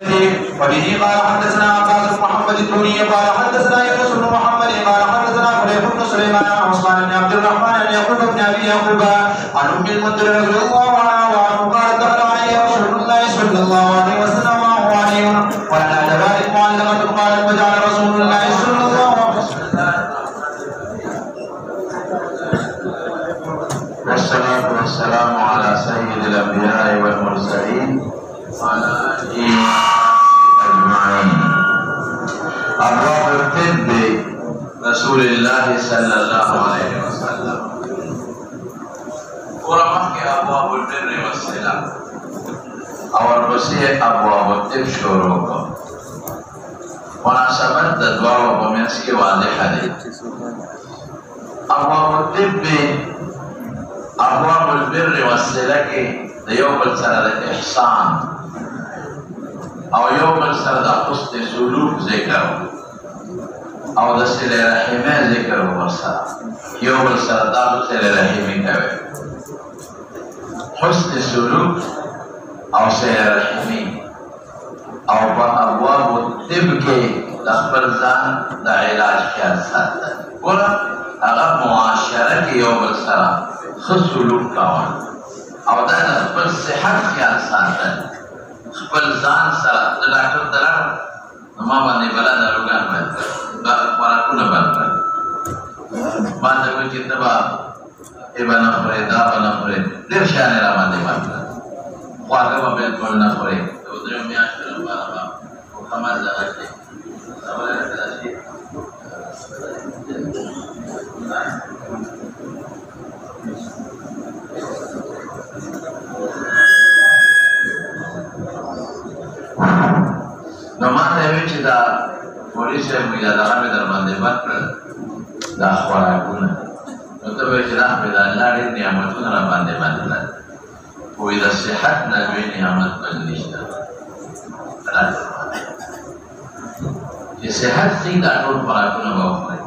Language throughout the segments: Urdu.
وبه قال حدثنا عباس بن محمد الثاني قال حدثنا يونس بن محمد قال حدثنا خليل بن سليمان عن عثمان بن عبد الرحمن عن يعقوب بن ابي يعقوب عن ام المنذر رضي الله عنها وعنه قال دخل علي رسول الله صلى الله عليه وسلم وهو علي ولنا جوارح معلقه قالت وجعل رسول الله صلى الله عليه وسلم. والصلاة والسلام على سيد الأنبياء والمرسلين وعلى آله أجمعين. أبواب الطب رسول الله صلى الله عليه وسلم. ورمح کے ابواب البر والصلة اور بسیع ابواب الطب شروع کو مناسبت دعا و بمیس کی واضح ہے. ابواب الطب ابواب البر والصلة کے یوم السرد احسان او یوم السرد حسن سلوک ذکر او دسل رحمه ذکر ورسا یوم السرد دسل رحمه کوي حسن سلوک او سل رحمه او با ابواب الطب کے دخبر زان دا علاج خیال ساتھ گولا اگر معاشرہ کی یوم السرد خود سلوک کاوان او دا خپل صحت خیال ساتل خپل ځان سره د ډاکټر درار ما باندې بلا داروګان باندې دا خوراکونه باندې باندې وایي چې تبا ایبا نه خوري دا نه خوري ډېر شان را باندې باندې خواږه به بالکل نه خوري او درې میاشتې لپاره محمد راځي اوله راځي نو ما ته وی چې دا پولیس یې موږ دا رامه در باندې وکړ دا خوراکونه نو ته وی چې دا په الله دې نعمتونه را باندې باندې وې د صحت نه وی نعمت بل نشته چې صحت څنګه ټول خوراکونه وخوري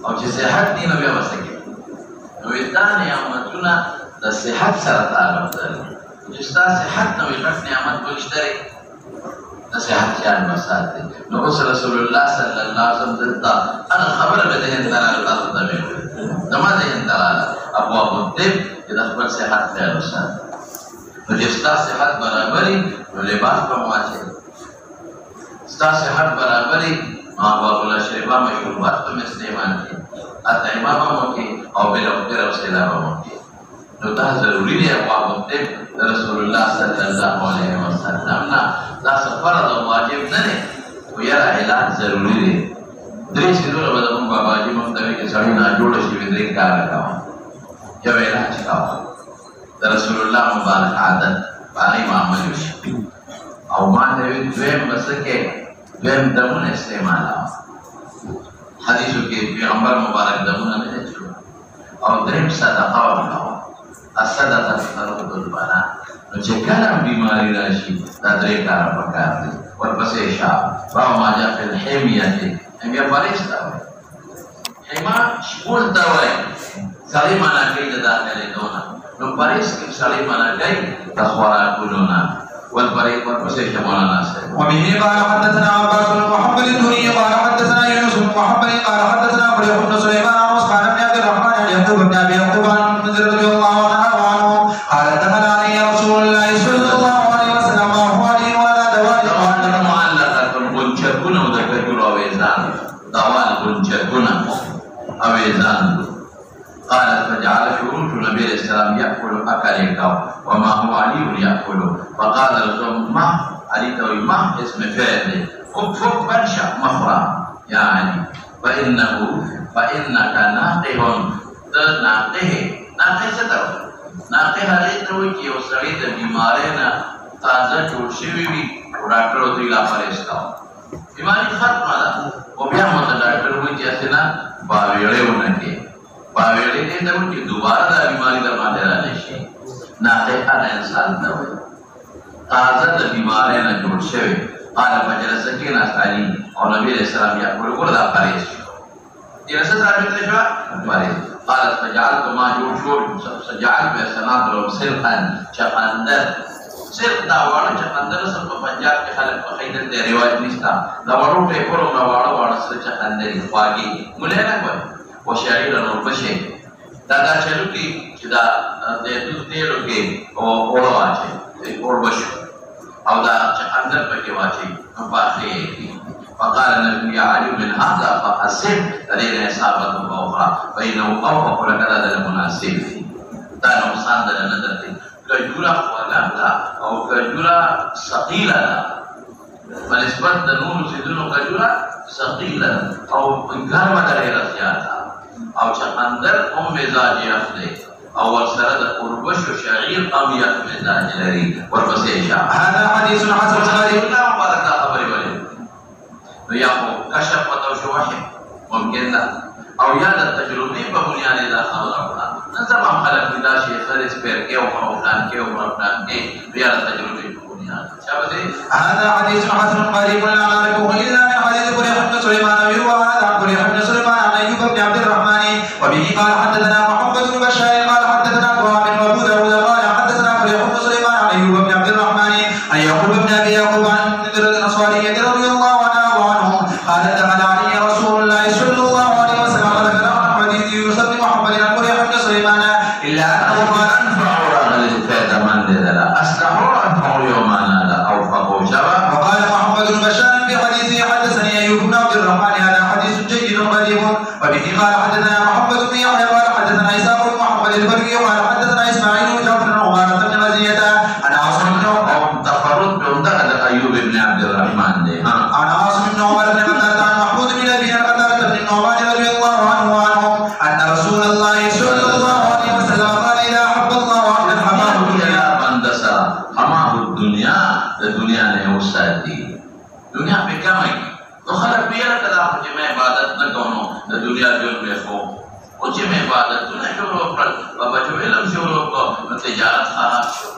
او چې صحت نه نو بیا وسکي نو دا نعمتونه د صحت سره تعلق لري چې ستاسو صحت نو یو نعمت بلشتري نصیحت خیال مسائل دے نو اس رسول اللہ صلی اللہ علیہ وسلم دلتا انا خبر بدہن دلال تاسو دمیں دما دہن دلال ابواب الطب یہ دخبر صحت خیال مسائل نو جستا صحت برابری نو لباس پر مواچے ستا صحت برابری ابواب اللہ شریفہ مشروبات پر استعمال کی اطعمہ موکی او بلوکر او سلامہ موکی نو دا ضروری دی ابواب الطب رسول اللہ صلی اللہ علیہ وسلم نا دا فرض او واجب نه دی او یاره علاج ضروری دی. درې سیدونه به زموږ باباجي مفتوي کې سړی ناجوړه شي وي درې کار کوه یو علاج کوه د رسول الله مبارک عادت باندې معامل وشي او ما ته وی دویم مسکه دویم دمونه استعماله حدیثو کې پیغمبر مبارک دمونه نه چلو او دریم صدقه ورکوه الصدقه تطرد البلاء نو چې کله بیماری راشي دا درې کاره پکار دي ورپسې شاب باو ماجا فی الحمیة حمیه پریش تا وای حما شپول تا وای سړی مانا کوي د داخلې دونه نو پریش کې سړی مانا کوي د خوراکونو ورپسې مولانا صاحب. وبه قال حدثنا عباس بن محمد الثاني قال حدثنا يونس بن محمد قال حدثنا خليل بن سليمان عن عثمان بن عبد الرحمن عن يعقوب بن ابي يعقوب عن المنذر رضي الله عنه قال دخل علي رسول الله صلى الله عليه وسلم وهو علي ولا دوال معلقة بنچکونه او د کجورو اویزان دوال بنچکونه اویزان قالت فجعل شروط النبي عليه السلام يأكل أكلك وما هو علي يأكل فقال رسول ما علي توي ما اسم فعل فك بنشا مخرا يا علي فإنك ناقه ناقه ستر ناقه علي توي كي وسعي د بیمارینا تازه جوړ شوی وي او ډاکټر او دی لا پرېز کاوه بیماری ختمه ده او بیا مو ته ډاکټر وایي چې اسنه باویړې ونه کې باویړې دې ته وایي دوباره دا بیماری د باندې را نشي ناقه هغه انسان ته وایي تازه د بیماری نه جوړ شوی قال فجلس كنا علي او نبی علیہ السلام یقول وردا پرېز شو دې رسول ثابت شو پرېز قالت فجعلت ما جوړ شو سجعل به سنات لو سلقا چقندر صرف دا واړه چې خندل سم په پنجاب کې خلک په خیدل دی رواج نشته دا وړو ټیپرو نه واړه سره چې خندل خواږي مولانا کوي او شاعر نور بشه دا چلو کې چې دا د دې تیرو کې او اورو واچي اور بشه او دا چې خندل پکې واچي په اخر کې فقال النبي علي من هذا فحسب لدينا اصابه اخرى فانه اوفق لك هذا المناسب دا نقصان د نظر دی کجورا خوالا دا او کجورا ثقیله ده په نسبت د نورو څیزونو کجورا ثقیله او ګرمه ده ډېره زیاته او چقندر هم مزاج یخ دی او ورسره د قربش و شعیر او یخ مزاج لري ورپسې اشاره هذا حديث حسن غريب الله مبارک دا خبرې ولې نو یا خو کشف پتو شو وحی ممکن ده او یا د تجربې په بنیاد دا خبره وکړه نن سبا خلک دا شي خرج پیر کې او پلان کې او پلان کې بیا د تجربې په بنیاد شابه هذا حديث حسن غريب لا نعرفه الا من حديث ابراهيم بن سليمان وهذا ابراهيم بن سليمان عن ايوب بن عبد الرحمن وبه قال حدثنا محمد بن بشار قال حدثنا ابواب وابو داود قال حدثنا ابراهيم بن سليمان عن ايوب بن عبد الرحمن عن يعقوب بن ابي يعقوب عن الانصاري رضي الله عنه قال دخل علي رسول الله صلى الله عليه وسلم وذكر عن حديث يوسف بن محمد عن ابراهيم بن سليمان الا انه قال انفع رجل فات من لا اصلح انفع يومنا لا اوفق شباب وقال محمد بن بشار في حديثه حدثني ايوب بن عبد الرحمن هذا حديث جيد غريب وبه قال حدثنا محمد بن يحيى قال حدثنا اسحاق بن محمد البرقي قال حدثنا اسماعيل بن جعفر بن عمارة بن مزية عن عاصم بن تفرد بعمدة ايوب بن عبد الرحمن ده عن عاصم بن عمر بن قتادة عن محمود بن ابي قتادة بن النعمان رضي الله عنه وعنهم ان رسول الله صلى الله عليه وسلم قال اذا احب الله عبدا حماه الدنيا بندسا حماه الدنيا الدنيا نے وسادي دنیا پہ کیا ہے تو خلق پیرا کدا کہ میں عبادت نہ کروں نہ دنیا جو میں ہو کچھ میں عبادت نہ کروں پر بابا جو علم شروع کو تجارت خراب شو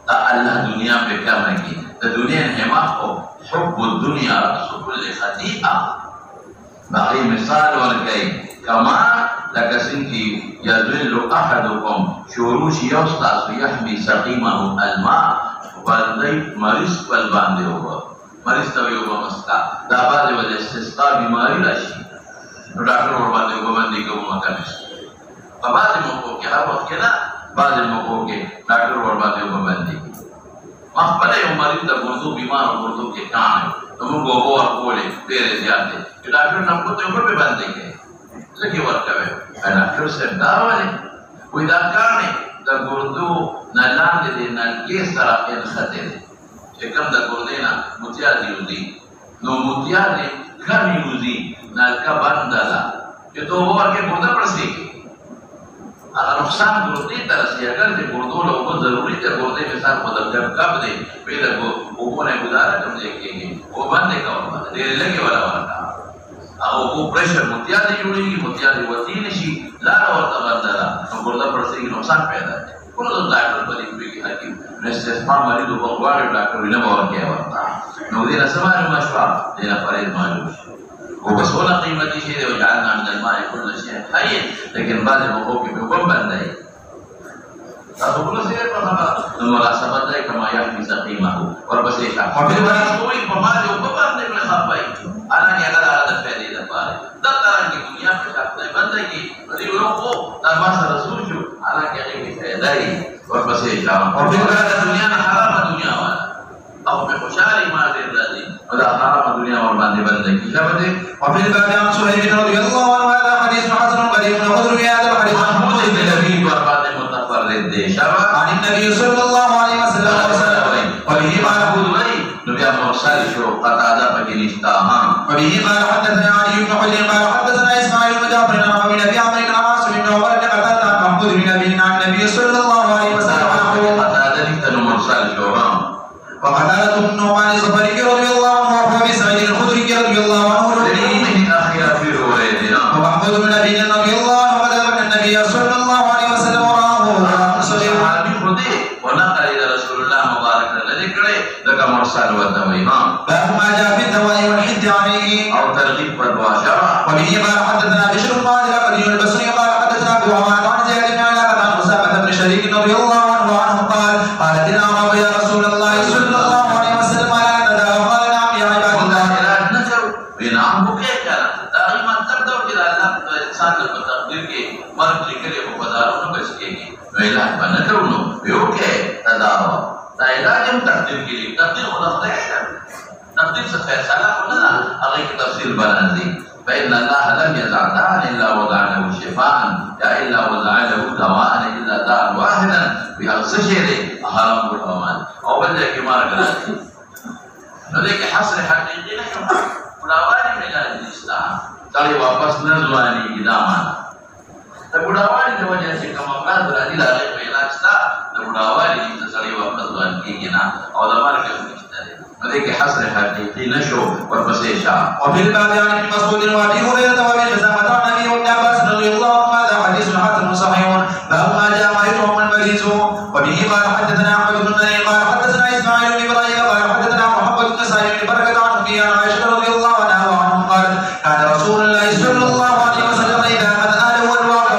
تا اللہ دنیا پہ کیا ہے کہ دنیا نے ما کو حب الدنيا رأس كل خطيئة باقي مثال ورقي كما لكسنتي يذل أحدكم شروش يوستاس يحمي سقيمه الماء وبالدي مريض والباندي هو مريض توي هو مستا دا بعد وجه استسقاء بیماری راشي نو ډاکټر ور باندې وبندي کوم مکانس په بعد موقع کې هر وخت کې نه بعد موقع کې ډاکټر ور باندې وبندي مخبره یو مریض د ګردو بیمار او ګردو کې کان نو موږ وګور کولې ډېرې زیاتې چې ډاکټر نن کو ته په باندې کې لګي ورکوي ډاکټر صاحب دا وایي وې دا کانې د ګردو نه لاندې د نلکې سره انخته دي چې کوم د ګردې نه متیا دی نو متیا دې کمی وزي نلکا بنده ده چې تو ورکه ګرده پرسي اگر نقصان ګردې ته رسي اگر دې ګردو له وو ضروري ته ګردې مثال په دغه کب دی پیدا کو وګونه گزاره کوم دی کېږي او باندې کوم دې لګي ولا ورکا او کو پرشر متیا دې جوړيږي متیا دې وتی نشي لا ورته بنده ده نو ګرده پرسي نقصان پیدا دی کله ډاکټر په دې کې حکیم نستثما مریض او بغواړي ډاکټر وینه ورکه ورته نو دې سماره مشوا دې فرض معلوم وبسوله قيمتي شيء وجعلنا من الماء كل شيء حي لكن بعد الموقوف بكم بندي تقول سير فما المناسبات ده كما يحمي سقيمه وربسي شاف وفي البراسوي فما جو ببندي من خافي انا يا غدا هذا فعلي ده بار ده ترى کی دنیا میں شخص بندے کی بڑی لوگوں کو تمام رسول جو انا کے کی فائدہ وربسي شاف وفي الدنيا حرام دنیا والا او میں خوشحالی مار دے دادی ولا حرام دنیا اور باندې بندے کی شبدے وفي الباب عن صاحب رضي الله عنه هذا حديث حسن غريب وخذ هذا الحديث محمود بن نبی برباد متفرد دے شبا عن النبي صلى الله عليه وسلم وبه قال خذوی نبی مرسل شو قطعہ بجنشتا ہاں وبه قال حدثنا علي بن حجر قال حدثنا اسماعيل بن جعفر عن ابي عمرو بن عاص بن عمر بن قتادة عن محمود بن نبي عن النبي صلى الله عليه وسلم قطعہ دې مرسل شو ہاں وقتادة بن نعمان الصفري رضي الله عنه وابي سعيد الخدري رضي الله عنه ومحمود بن ابي رضي الله عنه وذكر النبي صلى الله عليه وسلم وراه صحابي خدي ونقل الى رسول الله مبارك الذي كره ذكر مرسل والتويمان باب ما جاء في الدواء والحد عليه او ترغيب والبشرة وبه قال حدثنا بشر قال لقد ليس فيصلة ولا أغيك تفصيل بلازي فإن الله لم يزع داء إلا وضع له شفاء يا إلا وضع له دواء إلا داء واحدا بأغسشيري أحرم بالأمان أو بدأ كمار قلاتي نذيك حصر حقيقي نحن بڑاوانی میں جانے الاسلام تالی واپس نزوانی کی دامانا تا بڑاوانی کی وجہ سے کم افراد رادی لاغی پہ علاج تا تا بڑاوانی کی تسالی واپس دوان کی گنا اور دمار کے سنشتا ہے نذيك حصر حقيقي نشو والبسيشا وفي الباب عن ابن مسعود وابي هريره وابي جزامه عن ابي وابن عباس رضي الله عنهما هذا حديث حسن صحيح باب ما جاء ما يتهم المريض وبه قال حدثنا احمد بن مني قال حدثنا اسماعيل بن ابراهيم قال حدثنا محمد بن سعيد بن بركه عن ابي عائشه رضي الله عنها وعنهم قالت كان رسول الله صلى الله عليه وسلم اذا من اهله والواقع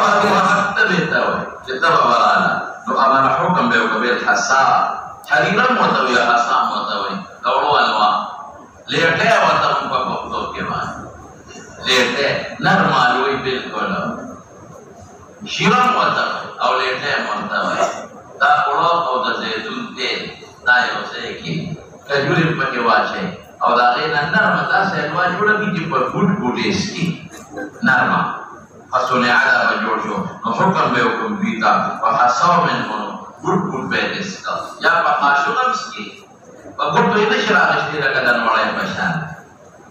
كتب برانا لو امر حكم به وقبيل حساء حريرا متوي حساء متوي دورو انوا لیٹے وطن کو بختو کے بعد لیٹے نرمالوی بالکل شیرم وطن او لیٹے مرتوی دا اڑو او دا زیتون تیل دا یو سے کی کجوری پکے واچے او دا غینا نرم دا سے انوا جوڑا کی جی پر گوٹ گوٹیس کی نرم فسونے علا بجوڑ شو نو حکم بے حکم بیتا وحساو من منو گوٹ گوٹ بیدس کا یا بخاشو نمس کی وقت تو یہ شرح اشتیرہ کا دنوڑے بشان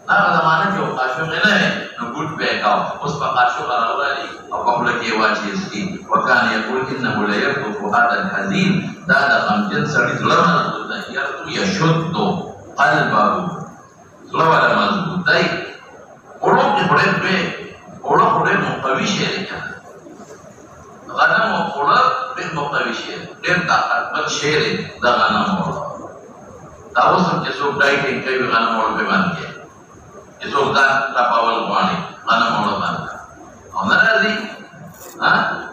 نا زمانہ جو قاشو غلہ ہے نو گوٹ بیکاو اس پا قاشو غلہ لی اور قبلکی واچیز کی وکان یقول انہو لیرکو هذا الحزین دادا غمجن سڑیت لرمضبوط ہے یرکو یشدو قلبہو سلوال مضبوط ہے اوڑو کی بڑے پہ اوڑو بڑے مقوی شہر کیا غنم و اوڑو پہ مقوی شہر دیر طاقت مت شہر دا غنم اوڑو تاو سب کے سوک ڈائٹنگ کئی غنم اوڑو پہ بند کے یہ سوک دان راپاول گوانی غنم اوڑو بند کا اور نرازی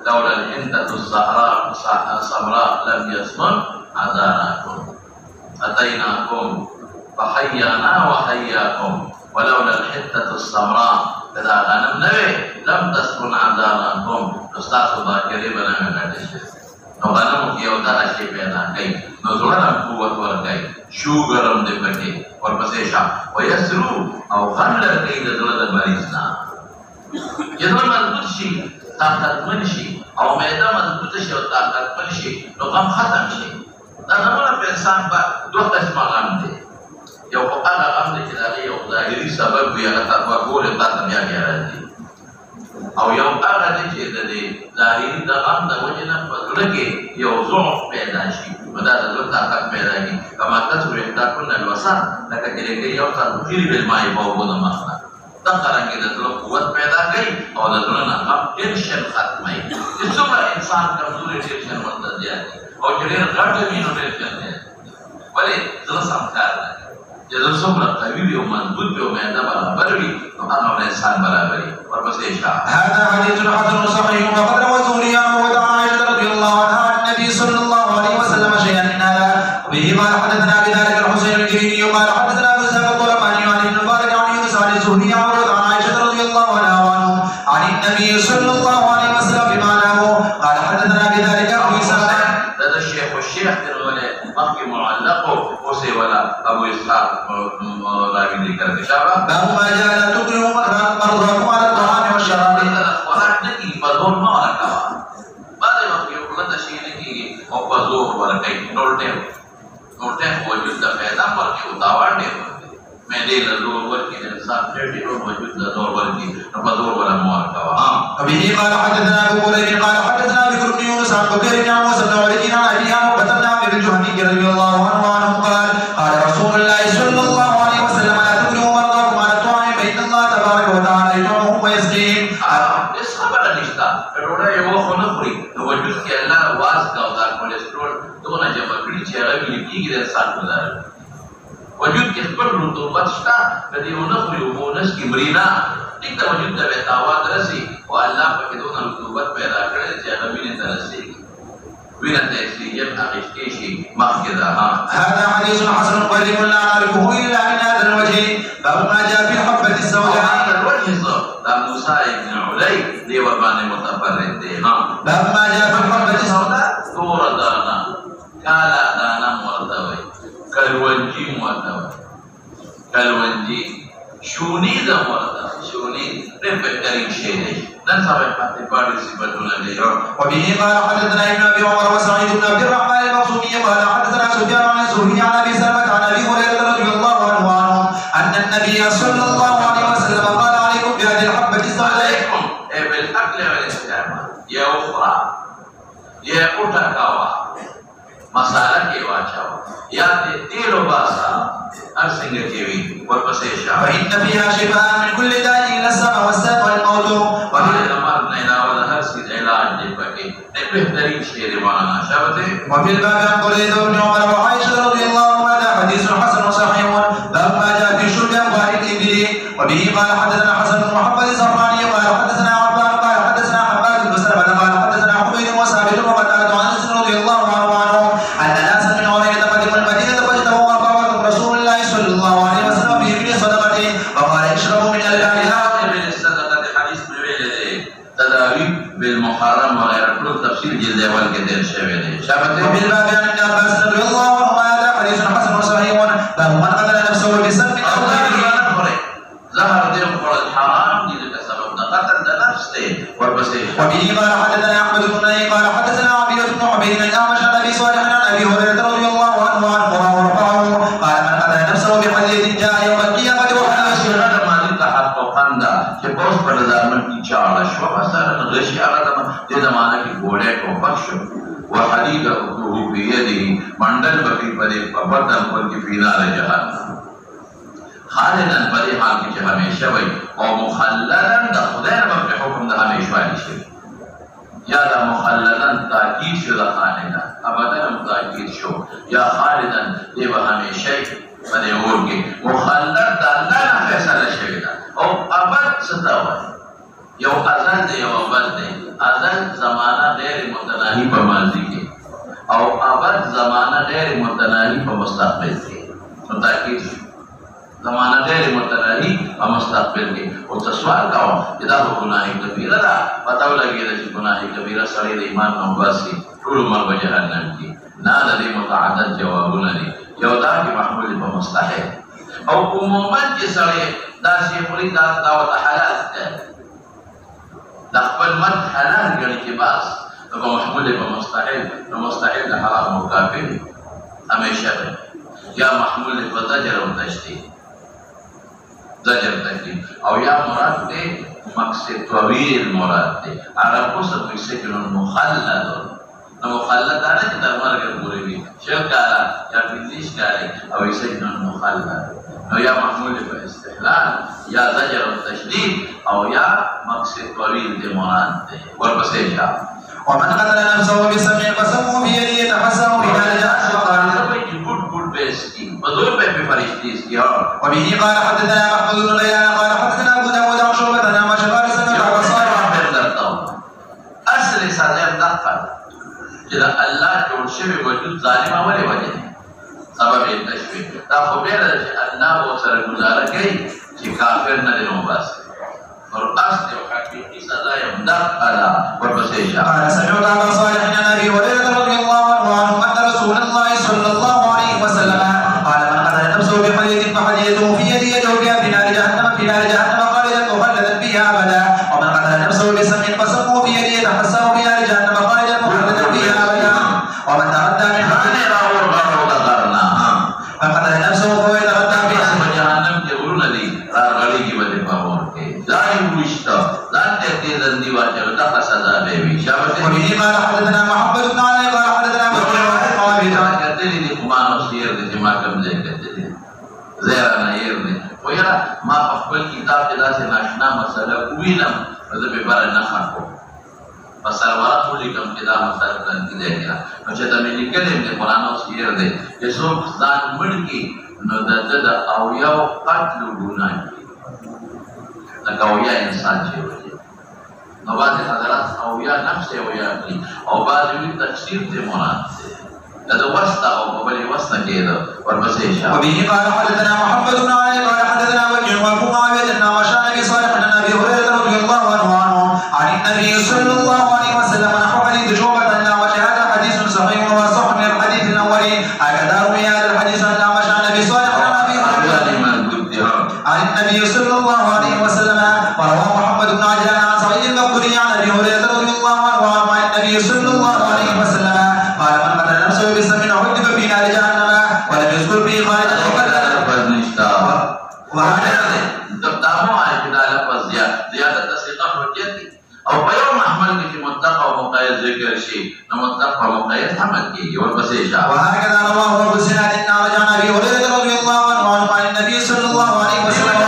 لولا الحنتة الصحراء لم يسمن عذارناكم أتيناكم فحيانا وحياكم ولولا الحنتة الصحراء إذا غنم نوي لم تسمن عذارناكم نستاذ باكري بنا من الشيء نو غنم کی اوتا شی پیدا گئی نو زړه قوت ور گئی شو گرم دې پکې اور پسې شا ويسرو او غن لرګي د زړه د مریض نه یذ مضبوط شي طاقتمن شي او معده مضبوط شي او طاقتمن شي نو غم ختم شي دا زموږ په انسان په دوه قسمه غم دي یو هغه غم دي چې دا یو ظاهري سبب وي هغه تاسو ګورئ تاسو بیا راځي او یو هغه دي چې د ظاهري د غم د وجه نه په زړه کې یو ضعف پیدا شي ودا د زړه طاقت پیدا کی کما تاسو رښتا کول نه وسه لکه چې یو تاسو خیر بل مای په وګونو مخه دا څنګه د زړه قوت پیدا کوي او د زړه نه غم ټینشن ختمي چې څومره انسان کمزوري ټینشن ورته دی او چې ډېر غټ وي نو ټینشن دی ولې زړه سمکار دی چې زړه څومره قوي او مضبوط وي او معده برابر وي نو هغه انسان برابر وي ورپسې هذا حديث حسن صحيح وقد روى الزهري عن عائشة رضي الله عنها عن النبي صلى الله عليه وسلم شيئا من هذا وبه قال حدثنا بذلك الحسين الجريري وقال حدثنا ابو سعد الطلباني عن ابن مبارك عن يونس عن الزهري عن عائشة رضي الله عنها عن النبي صلى الله عليه وسلم بمعناه قال حدثنا بذلك ابو سعد هذا الشيخ مخي معلقه وسي ولا ابو اسحاق راوي ذكر كشابه باب ما جاء تكره مرضاكم على الطعام والشراب خوراک نکی بزور نہ رکھا بعد وقت یہ بلند شیء کی او بزور ورکای نولٹے وجود کا پیدا پر کے اتاوڑ دے میں دے زور ور کی انسان ٹھڑی اور وجود کا زور ور کی بزور ولا مو رکھا ابھی قال حدثنا ابو هريره قال حدثنا بكر بن يونس عن بكر بن عمرو بن علي عن ابي وقتلنا بن جهني رضي الله عنه قال قال رسول الله صلى الله عليه وسلم لا تكرهوا مرضاكم على الطعام فإن الله تبارك وتعالى يطعمهم ويسقيهم اس خبر نشتا روڑا یہ وہ نخری وجود کے اللہ واس کا ہوتا کولیسٹرول تو نہ جب بڑی چہرہ بھی لکھی گئی انسان گزار وجود کے پر رطوبت شتا کدی وہ نخری وہ نس کی مرینا ایک تو وجود کا بتاوا درسی اور اللہ پاک دو رطوبت پیدا کرے چہرہ بھی نے درسی وين التأثير أغشتيشي مخجدها هذا حديث حسن قريب لا نعرفه إلا من هذا الوجه باب ما جاء في الحبة السوداء هذا الوجه دا موسى بن علي دي وربان متفرد دي باب ما جاء في الحبة السوداء دور دانا كالا دانا مرتوي كالوجي مرتوي کلونجی شونی دا مردا شونی بہترین شیء ہے دن صاحب پاتے بڑی صفتوں لے وبه قال حدثنا ابن ابي عمر وسعيد بن عبد الرحمن المخزومي قال حدثنا سفيان عن الزهري عن ابي سلمة عن ابي هريرة رضي الله عنه ان النبي صلى الله عليه وسلم قال عليكم بهذه الحبة السوداء بالاكل والاستعمال يا اخرى يا اوٹکاوا مسالہ کے واچاوا یا تیل و باسا ارسنگ کیوی ورپسے شاہ فإن فيها شفاء من كل داء إلا السم والسم والموت وفي الأمر نينا وظهر سيد علاج لبكي بهترين شيء مولانا شابته وفي الباب عن قريب بن عمر وعائشة رضي الله عنها هذا حديث حسن صحيح باب ما جاء في شرب أموال الإبل وبه قال حدثنا حسن بن محمد الزهراني قال حدثنا عبان قال حدثنا حماد بن سلمة قال حدثنا حميد وثابت وقتادة عن أنس رضي الله عنه أن ناسا من عرينة قدموا المدينة فاجتمعوا أقامهم رسول الله صلى الله عليه وسلم في ابن صدقته وقال اشربوا من الآلهة من الصدقة حديث مبين تداوي بالمحرم وغير كل تفسير جلد أول كثير شبه شابته وفي الباب عن ابن عباس رضي الله عنهما هذا حديث حسن صحيح باب من قتل نفسه بسبب أو غيره ظهر دين قول الحرام جلد سبب قتل نفس وبه قال حدثنا أحمد بن نعيم قال حدثنا عبيد بن حميد الأعمش عن أبي صالح عن أبي هريرة رضي الله عنه ورفعه قال من قتل نفسه بحديث جاء يوم القيامة وحده شهادة ما دي تحت وقندا کہ بہت بڑا زمان کی چالش و مثلا غشی آدم دے زمانہ کی گھوڑے کو بخش وحديد أخوه في يده مندل بقي بدي فبردن پر کی فینال جہنم خالداً بدي حال کی ہمیشہ وی اور مخلداً دا خدای رب کے حکم دا ہمیشہ والی شوی یا دا مخلداً تاکید شو دا خالداً ابداً تاکید شو یا خالداً دے با ہمیشہ بدي اور کے مخلد دا اللہ نا فیصلہ شوی دا اور ابد ستا ہوئی یو ازل دے یو ابد دے ازل زمانہ غیر متناہی پر ماضی کے اور ابد زمانہ غیر متناہی پر مستقبل کے تاکید شو زمانہ غیر متناہی اور مستقبل کے اور تسوال کا ہو جدا ہو گناہی کبیرہ دا پتاو لگی دا چی گناہی کبیرہ سڑی دا ایمان نوباسی طول عمر و جہنم کی نادا دی متعدد جوابنا دی یودا کی محمول پر مستحب اور عموماً کی سڑی دا شیخوری دعوت حلال ہے دخبل مد حلال گرنی کے باس تو محمول پر مستحب دا حرام مکافر ہمیشہ ہے یا محمول پر زجر و تشتید زجر تکلیف او یا مراد دے مقصد طویل مراد دے عرب کو سب کوئی سکنون مخلد مخلد آنا کہ در مرگر پوری بھی شیخ کارا یا پندیش کاری او سکنون مخلد او یا محمول پر استحلال یا زجر و تشدید او یا مقصد طویل دے مراد دے ورپسے جا ومن قتل نفسه بسمع فسمه بيده يتحسن بها لجهنم وبه قال حدثنا محمد بن غيلان قال حدثنا ابو داود عن شعبة عن أعمش قال سمعت صالح اصل سازم دقل جدا اللہ جوڑ شوی وجود ظالمہ ولی وجہ سبب تشویق دا خبیر اللہ وہ سر گزارا گئی کہ کافر نہ دنوں باس اور قصد و حقیقی سزا دقلا ورپسیشا قال سمعت ابا صالح عن ابي هريرة رضي الله عنه ان رسول الله صلى الله عليه وسلم قال من قتل نفسه بحديث فحديثه في يده يوجها في نار جهنم خالدا مخلدا فيها ابدا ومن قتل نفسه بسم فسمه في يده يتحسن في نار جهنم خالدا مخلدا فيها ابدا ومن تردى من حقه فقتل نفسه فهو يتردى بها جهنم کے غرون دی غلی کی وجہ پاور کے ظاہر وشتا ذات تیزن دیوا چلتا سزا بے بھی شابت وبه قال حدثنا محمد بن علي قال حدثنا محمد کہتے دی خمانو سیر دی جمع کم دے کہتے دی زیرہ نیر دی ویرا ما اقبل کتاب جدا سے ناشنا مسئلہ کوئیلم وزب بارا نخان کو فسرورا خولی کم جدا مسئلہ کرنی دے گیا نوچہ میں نکلیں دے قرآنو سیر دے جسو زان مڑ کی نو دا اویاو قتل گناہ کی لکہ اویا انسان چھے ہوئے نو بعض حضرات اویا نفس اویا کی او بعض ہوئی تفسیر تے مراد تے لدى وسطة أو قبل وسطة كده والبسيشة وبه قال حدثنا محمد بن علي قال حدثنا وكيع وابو معاوية أن وشان بصالح عن أبي هريرة رضي الله عنه عن النبي صلى الله عليه وسلم نحو حديث شعبة أن هذا حديث صحيح وصح من الحديث الأول هكذا روي هذا الحديث أن عن أبي صالح عن أبي هريرة لمن قد عن النبي صلى الله عليه وسلم. وروى محمد بن عجلان عن سعيد المقبري عن ابي هريره رضي الله عنه عن النبي صلى الله عليه وسلم قال من قتل نفسه بسم عذب في نار جهنم ولم يذكر به خالدا وقتل وهكذا تقدموا على كده لفظ زياده تصديق حجتي او بيوم محمد کی متقى ومقيد ذکر شيء متقى ومقيد حمد کی اور بس اشاره. وهكذا رواه ابو سناد النار عن ابي هريره رضي الله عنه عن النبي صلى الله عليه وسلم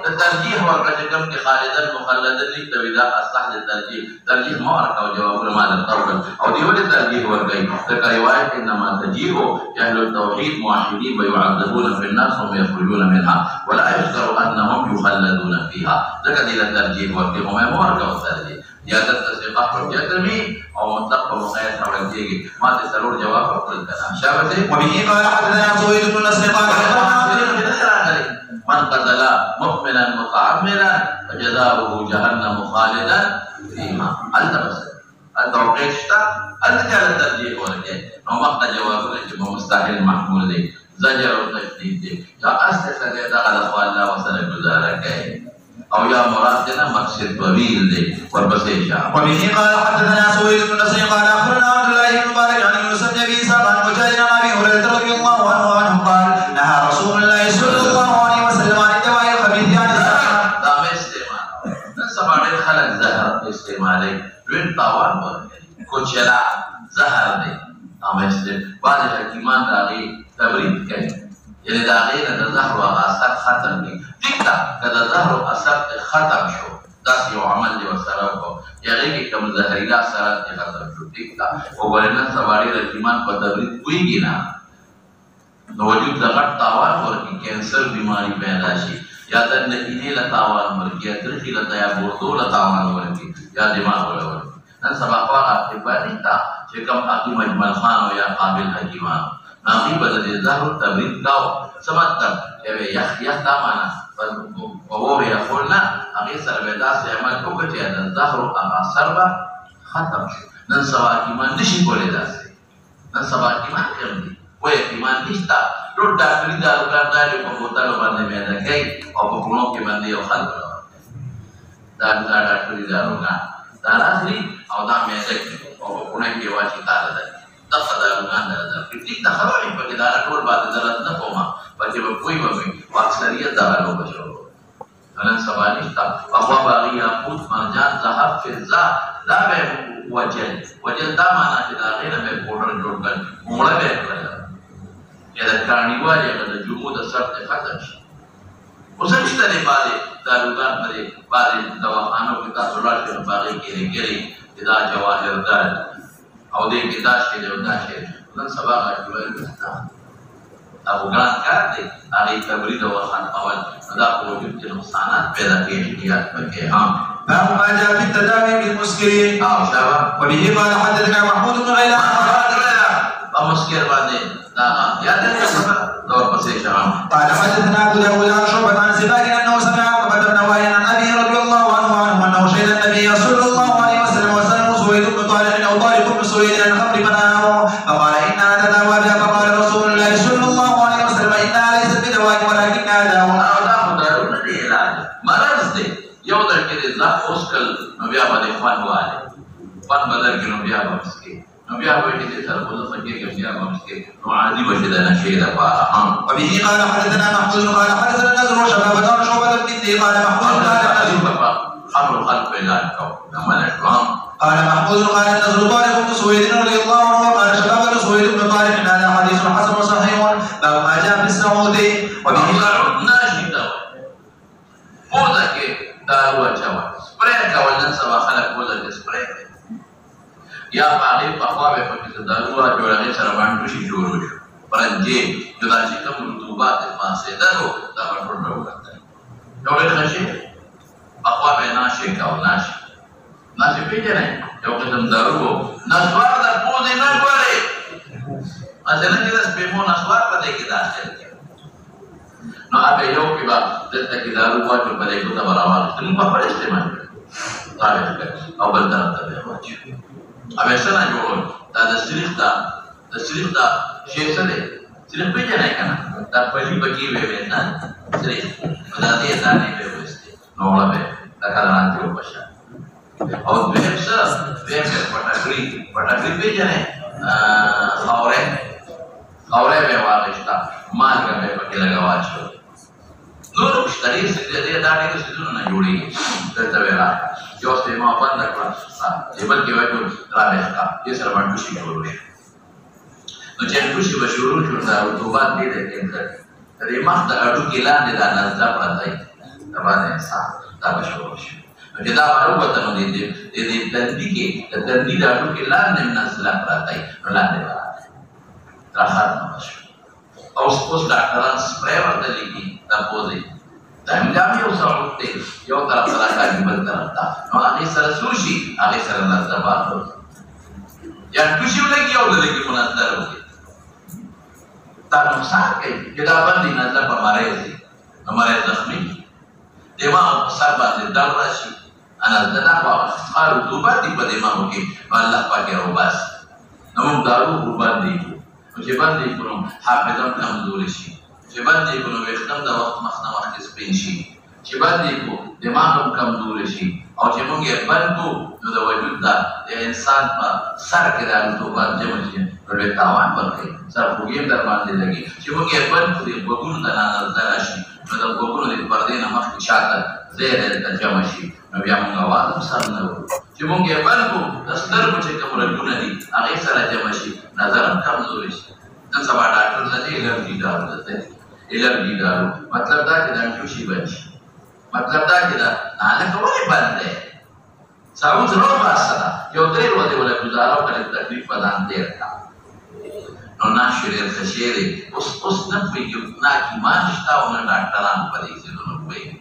الترجيح والرجم کے خالدا مخلدا للتودا اصح للترجيح ترجيح ما ورقه وجواب ما الطول او دي ولا الترجيح ورقه ذكر روايه انما تجيء اهل التوحيد موحدين ويعذبون في النار ثم يخرجون منها ولا يذكر انهم يخلدون فيها ذكر دي الترجيح ورقه ما ورقه الترجيح زیادت تصدیقہ حجت میں اور مطلق و مقید حوالت دیئے گی ماتے سرور جواب اقل کرنا شابت ہے وبه قال حدثنا سويد بن نصر قال من قتل مؤمنا متعمدا فجزاؤه جهنم خالدا فيها التبس التوقيشتا التجال الترجيح ورجع ومقنا جواب لجب مستحيل محمول دي زجر وتشديد دي يا أستخدم دخل أخوالنا وسنة گزارك او یا مراد دینا مقصد طویل دے وربسیشا. وبه قال حدثنا سويد بن نصر قال اخبرنا عبد الله بن مبارك عن يوسف بن ابي اسحاق عن مجاهد عن ابي هريره رضي الله عنه قال نهى رسول الله صلى الله عليه وسلم عن الدواء الخبيث عن الزهر. دام استعمال نسباڑے خلق زہر استعمالے دوین تاوان ورگے کچھلا زہر دے دام استعمال بعض حکیمان داغی تبرید کہیں یعنی داغی نا زہر و آثار ختم کی دیکھتا کہ زہر و اثر ختم شو دس یو عمل دی وسرہ کو یعنی کہ کم زہریلا اثرات کی ختم شو دیکھتا وہ ورنہ سواری رکیمان پر تبرید کوئی گی نا وجود زغٹ تاوان ورکی کینسر بیماری پیدا شی یا در نکینے لتاوان ورکی یا ترخی لتا یا بردو لتاوان ورکی یا دماغ ورکی نن سباقوان آپ کے بار نہیں تا چکم آقی مجمل خان ہو یا قابل حکیمان ناقی بدل زہر و تبرید کاؤ سمجھتا کہ یخ دامانا وہ یقولنا اگی سربیدہ سے عمل کو کچھ ہے زہر و اثر با ختم شو نن سوا کیمان نشی کولے دا سے نن سوا کیمان کر دی وہ کیمان نشتا روڈ ڈاکٹری دارو کردہ جو بوتلو بندے میں دا گئی اور پکڑوں کے بندے اور خلق رہا ڈاکٹری دارو کا دار آخری اور دا میں دا کی اور پکڑوں کے واشی تارا دا دفع دارو کان دا دا کتنی تخواہی پاکی دارا ٹول بات درد نہ پوما بچے وہ کوئی بمی واکثریت دارا لو بچو فلن سوالشتا اخواب آغی یاقوت مرجان زہب فضا دا بے وجل دا مانا چی دا غیر بے پوڑر جوڑ کر موڑا بے کرلا یا دا کارنی والی اگر دا جمعو دا سر دے ختم شی اسنشتا دے بادے داروگان پدے بادے دواخانوں کی تاثرات کے باغی گرے گرے دا جواہر دار او دے کتاش کے جو دا شیر فلن سباق آجوائر بستا ابو گران کار دے آگئی تبرید و خان اول دا وجود کے نقصانات پیدا کیے احتیاط بکے ہاں باب ما جاء في التداوي بالمسكرين. وبه قال حدثنا محمود بن غيلان مسكر بعد يا دور بسيشة قال حدثنا ابو داود عن شعبة عن سباق انه سمع عقبة بن وائل عن ابي رضي الله عنه انه شهد النبي صلى الله عليه وسلم وسلم سويد بن طارق او طارق بن سويد عن خمر مناه فقال انا نتداوى بها فقال رسول الله صلى الله عليه وسلم انها ليست بدواء ولكنها داء. مرض دے یو در کے رضا اوسکل نبیہ بدے خوان ہوا لے فن بدر کے نبیہ بمسکے نبیہ بیٹی دے سر بوزا فکر کے نبیہ بمسکے نعادی بشدہ نشید پارا ہم. وبه قال حدثنا محمود قال حدثنا نذر وشبابة وشعبة بن قال محمود قال حمر الخلق بيلان كو نمان اشوام قال محمود قال نذر طارق بن سويد رضي الله عنه وقال شبابة سويد بن طارق هذا حديث حسن وصحيح باب ما جاء في السعود. وبه قال ناشد موزا کے دارو اچھا سپرے کا ولن سوا خلق موزا کے سپرے یا باغی پخوابے پکی سے دارو جوڑا گے سربانٹو شی جوڑو شو پرنجے جو دا چکم رطوبات فاسدہ ہو دا بٹھوڑ رو کرتا ہے جوڑے خشے پخوابے ناشے کا و ناشے پیجے رہے جو قسم دارو ہو نسوار دا پوزی نہ گوارے اسے نہ کدس پیمو نسوار پدے کی داشتے نو آبے یو کی بات دلتا کی دارو واجو پدے کو تبر آواز تنین پا پر استعمال کرے تابع کر او بل طرف تبع واجو اب ایسا نہ جوڑو دا سریخ دا شیف سلے سریخ پیجے نہیں کنا دا پلی بکی وے نا سریخ دا دې دانې به وستې نو وړه به لکه د رانتې وپشا او دویم څه دویم پټاکړي پېژنې خاورې به واخېسته مالګه به پکې لږه واچوله نور مشتري دې دا ډېر څیزونه نه جوړېږي درته ویې راکړه یو څه ما بنده کړه چې بلکې وایي ټول رابېښ کړه دې سره به ټوشي شروع شي نو چې ټوشي به شروع شو دا رطوبت دې دی کې د دې مخ د هډوکي لاندې دا نزله پرته وي د باندې انسان دا به شروع شي نو چې دا به راووته نو د دې تندي کې د تندي د هډوکي لاندې نزله پرته وي نو لاندې به راځي دا ختمه به شي اوس ډاکټران سپری ورته لیکي دا پوزې دا هنګام یو سړک دی یو طرف ته راکاږي بل طرف ته نو هغې سره څه وشي هغې سره نزله باد یا ټوشي ولګي او د لګي منظر وکړي دا نقصان کوي چې دا باندې نزله په مریض دی نو مریض زخمي دماغ په سر باندې درد راشي نزله دا په رطوبت دي په دماغو کې الله پاک یې راوباسي نو موږ دارو ورباندې کړو نو چې باندې کړو حافظه هم کمزوري شي چې باندې کړو ویښتان د وخت مخ نه مخکې سپین شي چې باندې کړو دماغ هم کمزوري شي او چې موږ یې بند کړو نو د وجود دا د انسان په سر کې د رطوبت جمع شي نو لوی تاوان ورکوي سرخوږي هم در باندې لګي چې موږ یې بند کړو د غوږونو ته ننوځه راشي نو د غوږونو د پردې نه مخکې شاته ځای دلته جمع شي نو بیا موږ اواز هم سر نه وکړو چې موږ یې بند کړو د سترګو چې کوم رګونه دي هغې سره جمع شي نظر هم کمزوري شي نن سبا ډاکټر ته دی الرجي دارو دلته الرجي دارو مطلب دا چې دا ټوشي بند شي مطلب دا چې دا هلکه ولې بند دی ساوز رو باسه ده یو درې ورځې وله ګزاره وکړه تکلیف به ځان تېر کړه نو ناشې ډېر ښه شی دی اوس نه پوهېږي نه حکیمان شته او نه ډاکټران په دې څیزونو پوهېږي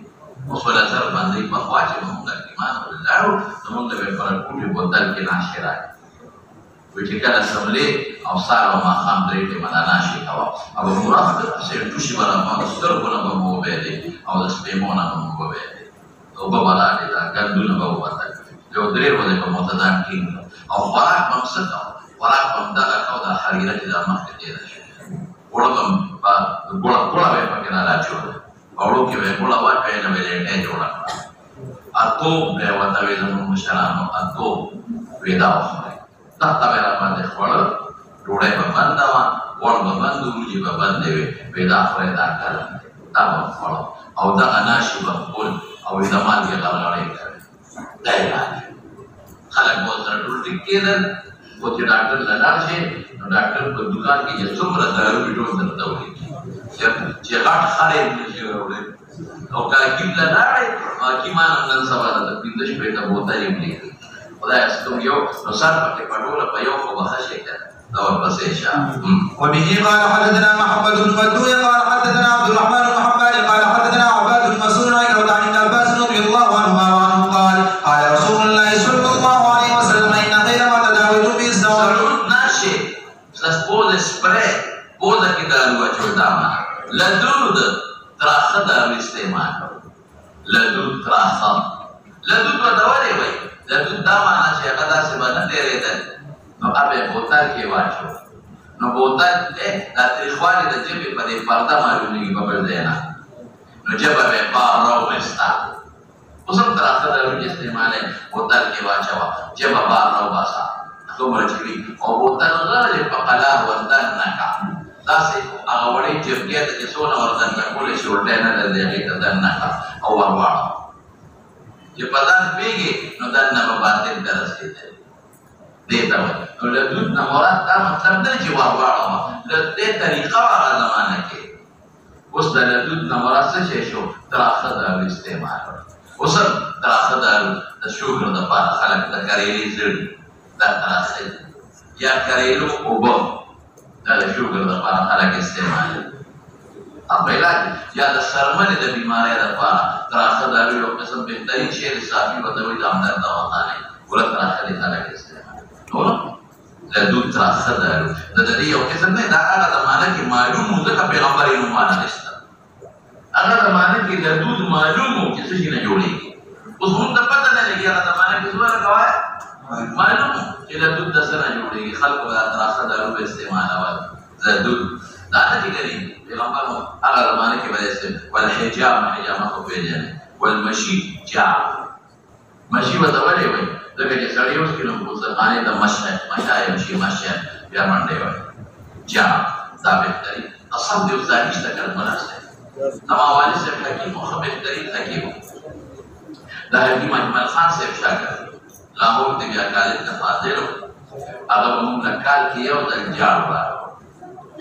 اوس ول اثر باندې پخوا چې موږ د حکیمان ورته لاړو نو موږ ته به په ټوټې بوتل کې ناشې راکړي وایي چې کله سملې او سهار او ماښام درې ټیمه دا ناشې کوه او به مو راخلې ټوشي به راباندې سترګو نه به مو وبهېدې او د سپېمو نه به مو وبهېدې اوبه به راغلې دا ګندونه به ووتل یو درې ورځې به مو ته ځان ټینګ کړه او خوراک به هم څه کوه خوراک به هم دغه کوه دا حریره چې دا مخکې تېره شي ګوړه به هم ګوړه به یې پکې نه راچوله په وړو کې به یې ګوړه واچوې نه به یې لیټۍ جوړه کړه اتوب به یې ورته وایي زموږ مشرانو اتوب وایي دا وخورئ دغه به یې راباندې خوړل ډوډۍ به بنده وه غوړ به بند و وریجې به بندې وې وایي دا خورئ دا ګرم دی دا به خوړل او دغه ناشې به خپل او وایي د مالګې غرغړې کوي دا یې راغی خلک به ورسره ټول ټیک کېدل اوس چې ډاکټر ته لاړ شې نو ډاکټر په دوکان کې چې څومره دارو وي ټول درته ولیکي چې غټ خر یې نشي راوړی او که حکیم ته لاړې حکیمان هم نن سبا درته پنځه شپېته بوتل یې ولیکي خدایه څه کوم یو نو سر پکې پټوله په یو خو به ښه شي که دا ورپسې شه وبه قال حدثنا محمد بن مدوي قال حدثنا عبد الرحمن بن محمد قال حدثنا عباد بن مسعود عن ابن عباس رضي الله عنهما وعنه قال قال رسول الله صلى الله عليه وسلم ان خير ما تداويتم به الزوال ناشې سپوز سپری پوزه کې دارو اچول دا معنا لدود تراخه دارو استعمال لدود تراخه لدود ورته ولې وایي لدود دا معنا چې هغه داسې به نه تېرېدل نو هغه یې بوتل کې واچو نو بوتل دا تریخوالی د ژبې په دې پرده معلومېږي په بل ځای نه نو ژبه به یې بار راوویسته اوس هم تراخه دارو چې استعمال یې بوتل کې واچوه ژبه بار راوباسه دومره چې وي او بوتل غرلې په قلار وردن نه کړه داسې هغه وړې جبګې ته چې څونه وردن نه کولی شي ورټی نه لري هغې ته دن نه کړه او ور واړه چې په ځان پوهېږي نو دننه به باطل ته رسېدلی دې ته وایي نو له دود نه مراد دا مطلب نه چې ور واړوه له دې طریقه وه هغه زمانه کې اوس د له دود نه مراد څه شی شو تراخه دارو استعمال اوس هم تراخه دارو د شوګر دپاره خلک د کریلې زړي دا تراخه یا کریلو اوبه دا د شوګر دپاره خلک استعمالوي او علاج یا د سرمنې د بیمارۍ دپاره تراخه دارو یو قسم بهترین شی د صافي ورته وایي د همدرد دواخانې پوره تراخه دې خلک استعمالوي نو د دود تراخه دارو د دې یو قسم دی دا هغه زمانه کې معلوم و ځکه پیغمبر یې نوم مانه نشته هغه زمانه کې د دود معلوم و چې څه شي نه جوړېږي اوس موږ ته پته نه لګي هغه زمانه کې څه ورکوی معلوم چې د دود د څه نه جوړېږي خلکو دا تراخه دارو به استعمالول د دود دا نه چې ګنې پیغمبر مو هغه زمانه کې به داسې والحجامه حجامه خو پېژنې والمشي جام مشي به ته ولې وایي ځکه چې سړی اوس کې نو بوسخانې ته مشا یمشي مشیا بیا منډې وایي جام دا بهترین اصل دې اوس دا نشته که مناسب زما والد صاحب حکیم خو بهترین حکیم دا حکیم اجمل خان صاحب شاګرد لاهور کې بیا کالج ته فاضل و هغه به موږ نه کال کې یو ځل جاړ راغلو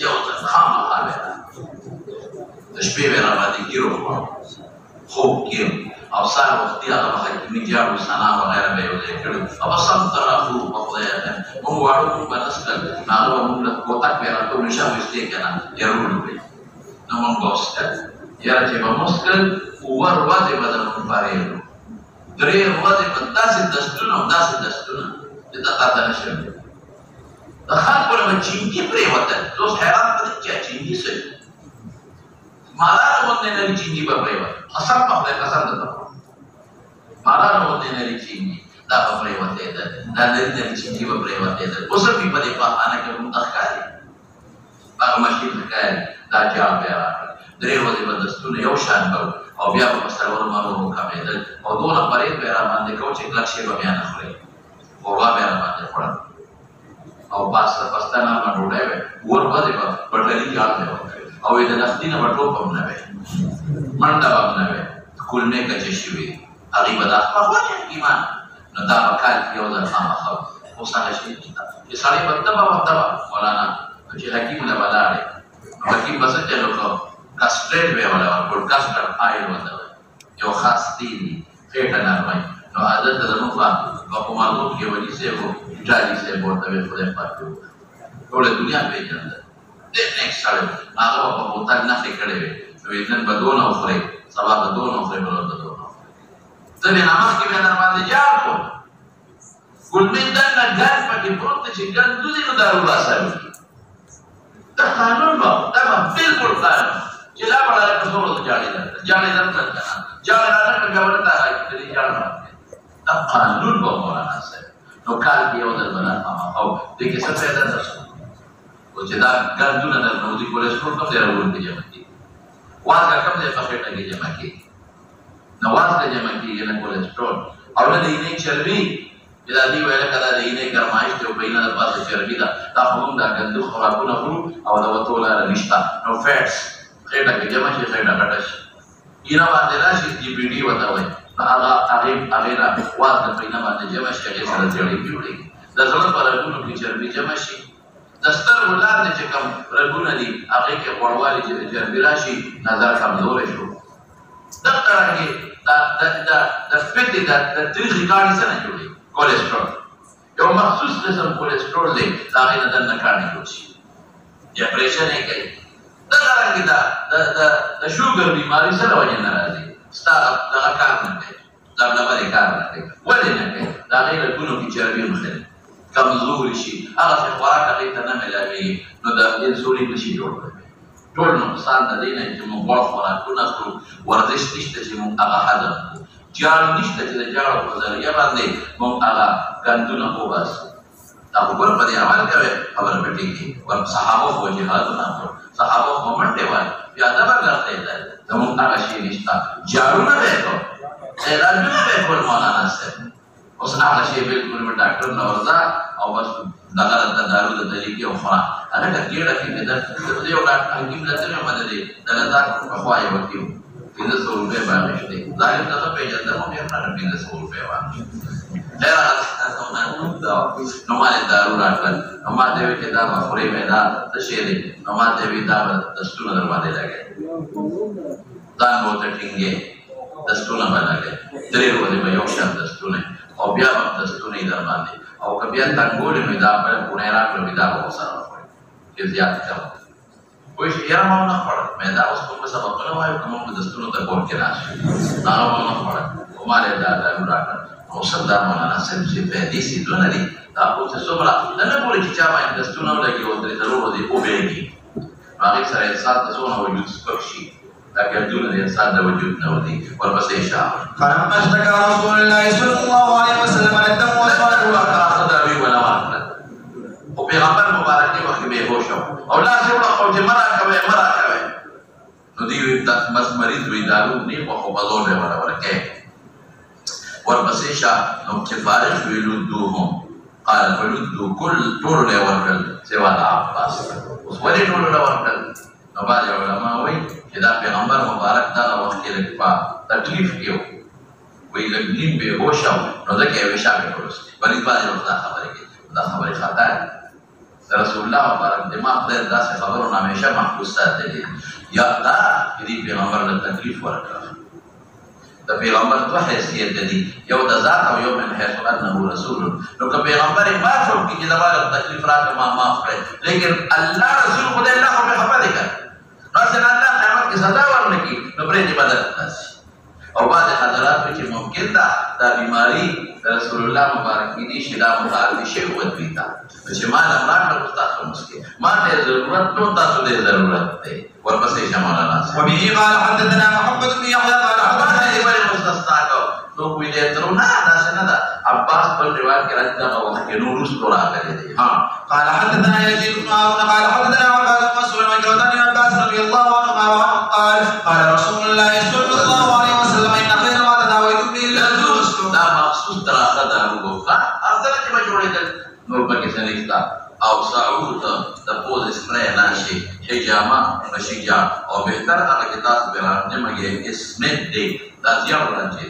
یو ځل خامخا به د شپې به راباندې ګیرو وخوړو خوب کې او سهار وختي هغه به حکیمي جاړو ثنا وغیره به یو ځای کړو او بس هم ته راغلو په خدای موږ واړو موږ به نس کړل هغه به موږ له کوتک به راته نشه ویستې که نه یارول کړئ نو موږ به وسکل یاره چې به مسکل اووه ورځې به د موږ پارېږو 3 ورځې به داسې دستونه او داسې دستونه چې ته تا ته نه شم د خلکو نه به چینجي پرېوتل زه اوس حیران پرې چې چینجي څه دي مارانو غوندې نري چینجي به پرېوتل قسم په خدای قسم درته کوم مارانو غوندې نري چینجي دا به پرېوتېدل دا نري چینجي به پرېوتېدل اوس هم په دې پاخانه کې موږ ته ښکاري هغه مشین ښکاري دا جام بیا راغلی 3 ورځې به دستونه یو شان به او بیا به په سرور مرور وکمېدل او دونه برید به یې راباندې کوو چې کلک شی به بیا نه خورئ غوروا به یې راباندې خوړل او پسته نه به ډوډۍ وی 2 ورځې به بټلي جال به ورکوي او د لښتي نه به ټوپ هم نه وی منډه به هم نه وی کولمې کچې شوي هغې به دا خواږه ایمان نو دا به کال کې یو ځل خامخا اوس هغه شی نشته چې سړی به دبه مولانا چې حکیم له به لاړې نو حکیم به څه چل وکړو کسټریټ به یې وله ورکړ کسټر آیل ورته وایي یو خاص تیل دي خېټه نرموي نو حضرت زموږ په قمرګوټ کې ولي صاحب و ډالي صاحب ورته ویل خدای پاک دې وکړي ټوله دنیا پېژنده ډېر نیک سړی و هغه به په بوتل نښې کړې وې نو وایي نن به دونه وخورئ سبا به دونه وخورئ بله ورځ به دونه وخورئ زه بیا نه مخکې بیا در باندې جار کړم کولمې دننه ګند پکې پروت دی چې ګند دوزي نو دارالباسه وکړي دا قانون به دا به بلکل قانون چې دا به ډېره په څو ورځو جاړې درکړه جاړې درکړل که نه جاړې را درکړه بیا به درته راکړي جاړ راکړي دا قانون به مولانا صاحب نو کال کې یو ځل به دا خامخا او دې کې څه فایده ده او چې دا ګردونه درنه وځي کولېسټرول کوم ځای راوړل کې جمع کېږي وازګه کوم ځای په خېټه کې جمع کېږي نو وازګه جمع کېږي نه کولېسټرول او نه د اینې چربي چې دا دې ویله که دا د اینې ګرمایش دی او په اینه د پاسه چربي ده دا خو موږ دا ګندو خوراکونه خورو او د وتو لاره نشته نو فیټس خېټه کې جمع شي خېټه غټه شي اینه باندې راشي جي پي ډي ورته وایي نو هغې را وازګه په اینه باندې جمع شي هغې سره زیړې جوړېږي د زړه په رګونو کې چربي جمع شي د سترګو لاندې چې کوم رګونه دي هغې کې غوړوالي چربي راشي نظر کمزوری شو دغه رنګې د فټې د تریخې کاڼي څه نه جوړېږي کولېسټرول یو مخصوص قسم کولېسټرول دی د هغې نه دننه کاڼي جوړ شي ډپریشن یې کوي دغه رنګې د شوګر بیماري څه له وجې نه راځي ستا دغه کار نه کوي دبلبل یې کار نه کوي ولې نه کوي د هغې رګونو کې چربي مختلف کمزوري شي هغسې خوراک هغې ته نه میلاوېږي نو د انسولین نشي جوړ کوي ټول نقصان د دې نه چې موږ غوړ خوراکونه خورو ورزش نشته چې موږ هغه هضم کړو جاړو نشته چې د جاړو په ذریعه باندې موږ هغه ګندونه وباسو دا خو ګوره په دې عمل کوې خبره به ټیکي صحابه خو جهادونه کړو صحابه خو منډې وایي بیا دبه ګرځېدل زموږ هغه شی نشته جاړونه به یې کړو علاجونه به یې کول مولانا صاحب اوس هغه شی بلکل به ډاکټر نه ورځه او بس دغه د دارو د طریقې او خوراک هلکه ګېډه کې مې درد زه یو ډاکټر حکیم له تللی وم د دې د لداخ پخوا یې ورکړي وو 1500 روپۍ به اخېستې ظاهر ته زه پېژندم هم یې نه 1500 روپۍ واخېستې نو ما یې دارو راکړل نو ما ته یې ویل چې دا به خورې وی دا څه شی دی نو ما ته یې ویل دا به دستونه در باندې لګوي ځان به ورته ټینګې دستونه به لګوي 3 ورځې به یو شان دستونه او بیا به دستونه یې در باندې او که بیا تنګولې نو دا به پوڼې راکړل دا به ورسره وخورې چې زیات کم وایي چې یاره ما ونه خوړل مې دا اوس کوم سبقونه وایو که موږ دستونو ته کور کې ناست شو هغه ما ونه خوړل خو ما یې دا دارو راکړل او سب دا مولانا صاحب چې فایدې سیدونه دي دا اوس چې څومره نه نه ګوري چې چا باندې دستونه ولګي او 3 ورځې وبهېږي هغې سره انسان ته څونه وجود سپک شي دا ګردونه د انسان د وجود نه وځي ورپسې اشاره فلما اشتكى رسول الله صلى الله عليه وسلم على الدم وصاله دا وی ولا ورکړل خو پیغمبر مبارک دې وخت بېهوشه و او لاس یې وړه چې مه راکوئ مه راکوئ. نو دوی وایي بس مریض وایي دارو نه خو خو به زور به یې ورکوي. ورپسې شه نو چې فارغ شوي لدوهم قال فلدو ټولو له ورکړل سوا د عباس. اوس ولې ټولو له ورکړل؟ نو بعضې علما وایي چې دا پیغمبر مبارک دغه وخت کې لږ په تکلیف کې و، وایي لږ نیم بېهوشه و، نو ځکه یې ویشا کې ورستې. بلې بعضې ورته دا خبرې کوي، دا خبرې خطا دي. د رسول الله مبارک دماغ خدای داسې خبرو نه همیشه محفوظ ساتلی یا دا چې دې پیغمبر له تکلیف ورکړه. د پیغمبر دوه حیثیت دي، یو د ذات او یو من حیث انه رسول. نو که پیغمبر یې معاف وکړي چې زما له تکلیف راکړه ما معاف کړی، لیکن الله رسول خدای الله خو پرې خفه دی که راسل الله قیامت کې سزا ورنه کړي نو پرې دې بدل راشي. او بعضې حضرات وایي چې ممکن ده دا بیماري د رسول الله مبارک کېدی شي دا متعدي شوي وه دوی ته، چې ما له راکړه اوس تاسو مسکې ما ته یې ضرورت نو تاسو ته یې ضرورت دی. ورپسې شه مولانا صاحب وبه قال حدثنا محمد بن يحيى قال حدثنا بلې مستثنا کوو څوک ویلی ترو نه داسې نه ده. عباس بل روایت کې راځي دغه وخت کې نور وروستو راغلی دی. قال حدثنا يزيد بن هارون قال حدثنا عباس بن مسعود وكرتان عن عباس رضي الله عنهما قال قال رسول الله صلى الله عليه وسلم ان خير ما تداويتم به اللذوذ. دا مخصوص تراخه دارو وکړه هر ځای چې به جوړېدل نور پکې څه نشته. او سعود د پوز اسپری ناشي حجامه نشیجا او بهتر هغه چې تاسو به راجمعې اسمت دی دا زیات راځي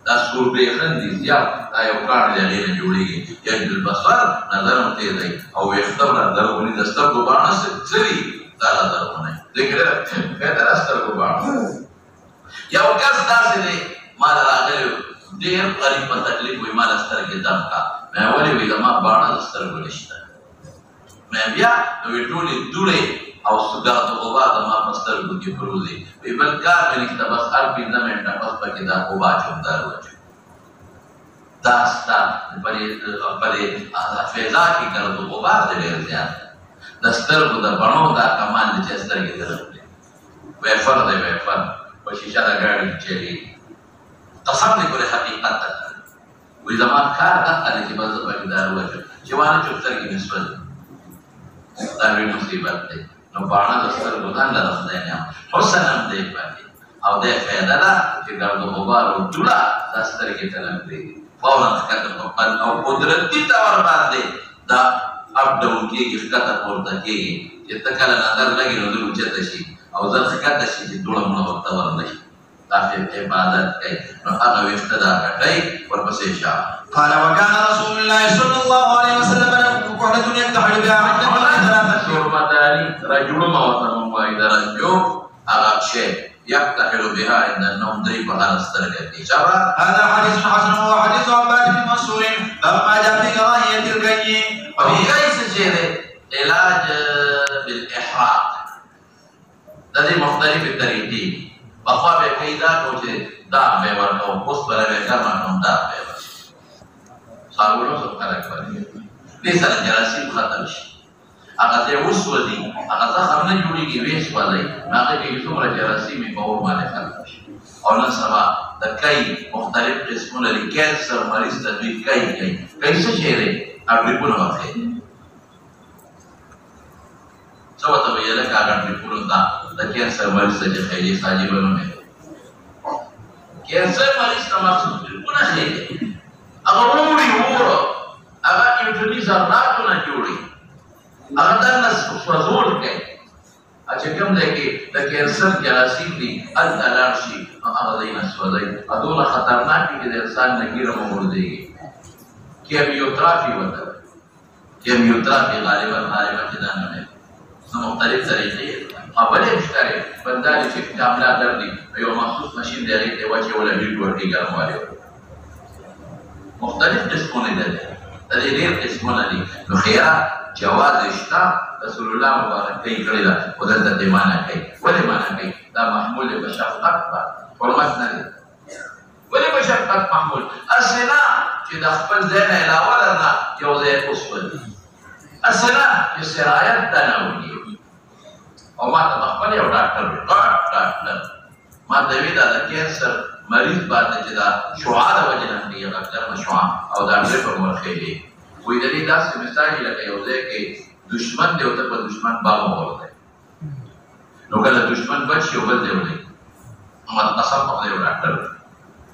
دا سوربېخن دي زیات دا یو کار دی هغې نه جوړېږي. یعنې البصر نظر هم تېز دی او ویښته به رادرغوني د سترګو باڼه څه دي دا رادرغونی ذکر بهتره سترګو باڼه. یو کس داسې دی ما له راغلی ډېر غریب په تکلیف وایي ما له سترګې دم کا. مې ولې وایي زما باڼه د سترګو نشته. مې بیا نو وایي ټولې دوړې او ګرد غبار زما په سترګو کې پروت دي. وایي بل کار مې نشته بس هر 15 منټه بس پکې دا اوبه اچوم دارو اچوم. دا ستا په دې فضا کې ګرد غبار دی ډېر زیات. د سترګو د بڼو دا کمال دی چې سترګې ته راغلي. ویفر دی ویفر په شیشه د ګاډي کې چلېږي. قسم دی پورې حقیقت ته وایي زما کار دغه دی چې بس زه پکې دارو اچوم چې وانه چوپ سترګې مې سوځي. دا لوی مصیبت دی. نو باڼه د سترګو ځان له خدای نعمت حسن هم دی پکې او دی فایده ده چې ګرد و غبار او دوړه دا سترګې ته نه پرېږدي فورا ښکته په قد او قدرتي طور باندې دا اپ ډاون کېږي ښکته پورته کېږي چې ته کله نظر لګي نو دوی اوچته شي او زر ښکته شي چې دوړه مړه ورته ورنه شي. دا عبادت کوي نو هغه ویښته دا ګټئ. ورپسې شه قال وكان رسول الله صلى الله عليه وسلم له قعدة يكتحل بها عند ثلاثة شربتاني رجل موتن وإذا رجل هغه شی يكتحل بها عند النوم دري بهر سترګه کې. هذا حديث حسن وحديث عباد بن مسعود لما جاء في كراهية الكي. وبغير سجده علاج بالاحراق د دې مختلفې طریقې بخوا به کوي دا کو چې دا به ورکو اوس پر به ګرمه دا به صاحبونو څه فرق کوي دې سره جراثیم ختم شي. هغه ته وسوځي هغه زخم نه جوړېږي ویش وځي هغه کې څومره جراثیم په اور باندې ختم شي. او نن سبا د کای مختلف قسمونه لري. کینسر مریض ته دوی کای څه شی دی اډریپونه واخلي څه ورته وایي لکه هغه اډریپونه دا د کینسر مریض ته چې خیلي خاجي بنونه کینسر مریض ته مخصوص اډریپونه خیلي هغه وړي وره هغه انټرني ذراتونه جوړي هغه دنه سوزول کوي چې کوم ځای کې د کینسر جراثیم دي هلته لاړ شي هغه ځای نه سوځي. دونه خطرناک دي چې د انسان نه ګیره وغورځېږي. کیمیوتراپي ورته کیمیوتراپي غالبا چې دا نه دی نو مختلف طریقې بلې هم شته. بنده چې کاملا درد دي یو مخصوص ماشین دی هغې ته یې واچوي وله هیټ ورکوي ګرموالی مختلف قسمونه دي. د دې ډېر قسمونه دي. نو خیره جواز شته رسول الله مبارک کوي کړې ده خو دلته دې معنی کوي. ولې معنی کوي؟ دا محمول به شفقت باندې حرمت نه دی. ولې به شفقت محمول؟ هسې نه چې د خپل ځای نه علاوه درنه یو ځای وسولي هسې نه چې سرایت ته نه وږي. او ما ته خپل یو ډاکټر ډاکټر ما ته وایي دا د کینسر مریض باندې چې دا شعاع د وجې نه کېږي هغه ګرمه شعاع او دا ډرې پر ورخېږي وایي د دې داسې مثال لکه یو ځای کې دشمن دی او ته په دشمن باغ ورته نو کله دشمن بچ یو بل دی ولې محمد نصر په یو ډاکټر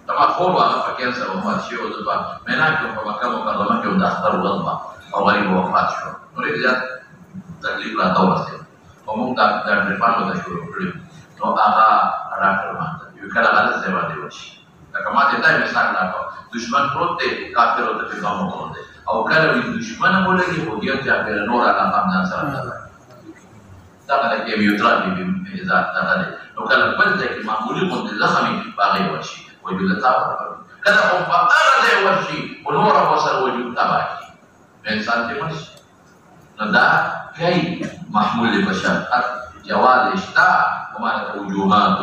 تما خور هغه په کینسر وفات شو د په مینا کې په مکه مکرمه کې د اختر ورځ او غریب وفات شو نو لري ځات تکلیف راته ورسېد او موږ دا ډیپارټمنټ ته شروع کړو نو هغه ډاکټر باندې یو کله غلط ځای باندې وشي لکه ما ته دا مثال راکړ دشمن پروت دی کافر ورته پیغام ورکړي او کله وي دشمن ولګي خو بیا چې نور هغه هم ځان سره دا کې یو ترابي به ذات نه نو کله بل ځای کې معمولی غوندې زخمي باغې ورشي وجود تابع کله هم په هغه ځای ورشي او نور په سر وجود تابع انسان ته مرشي نو دا کوي محمول بشر جواز اشتا ومعنى وجوهات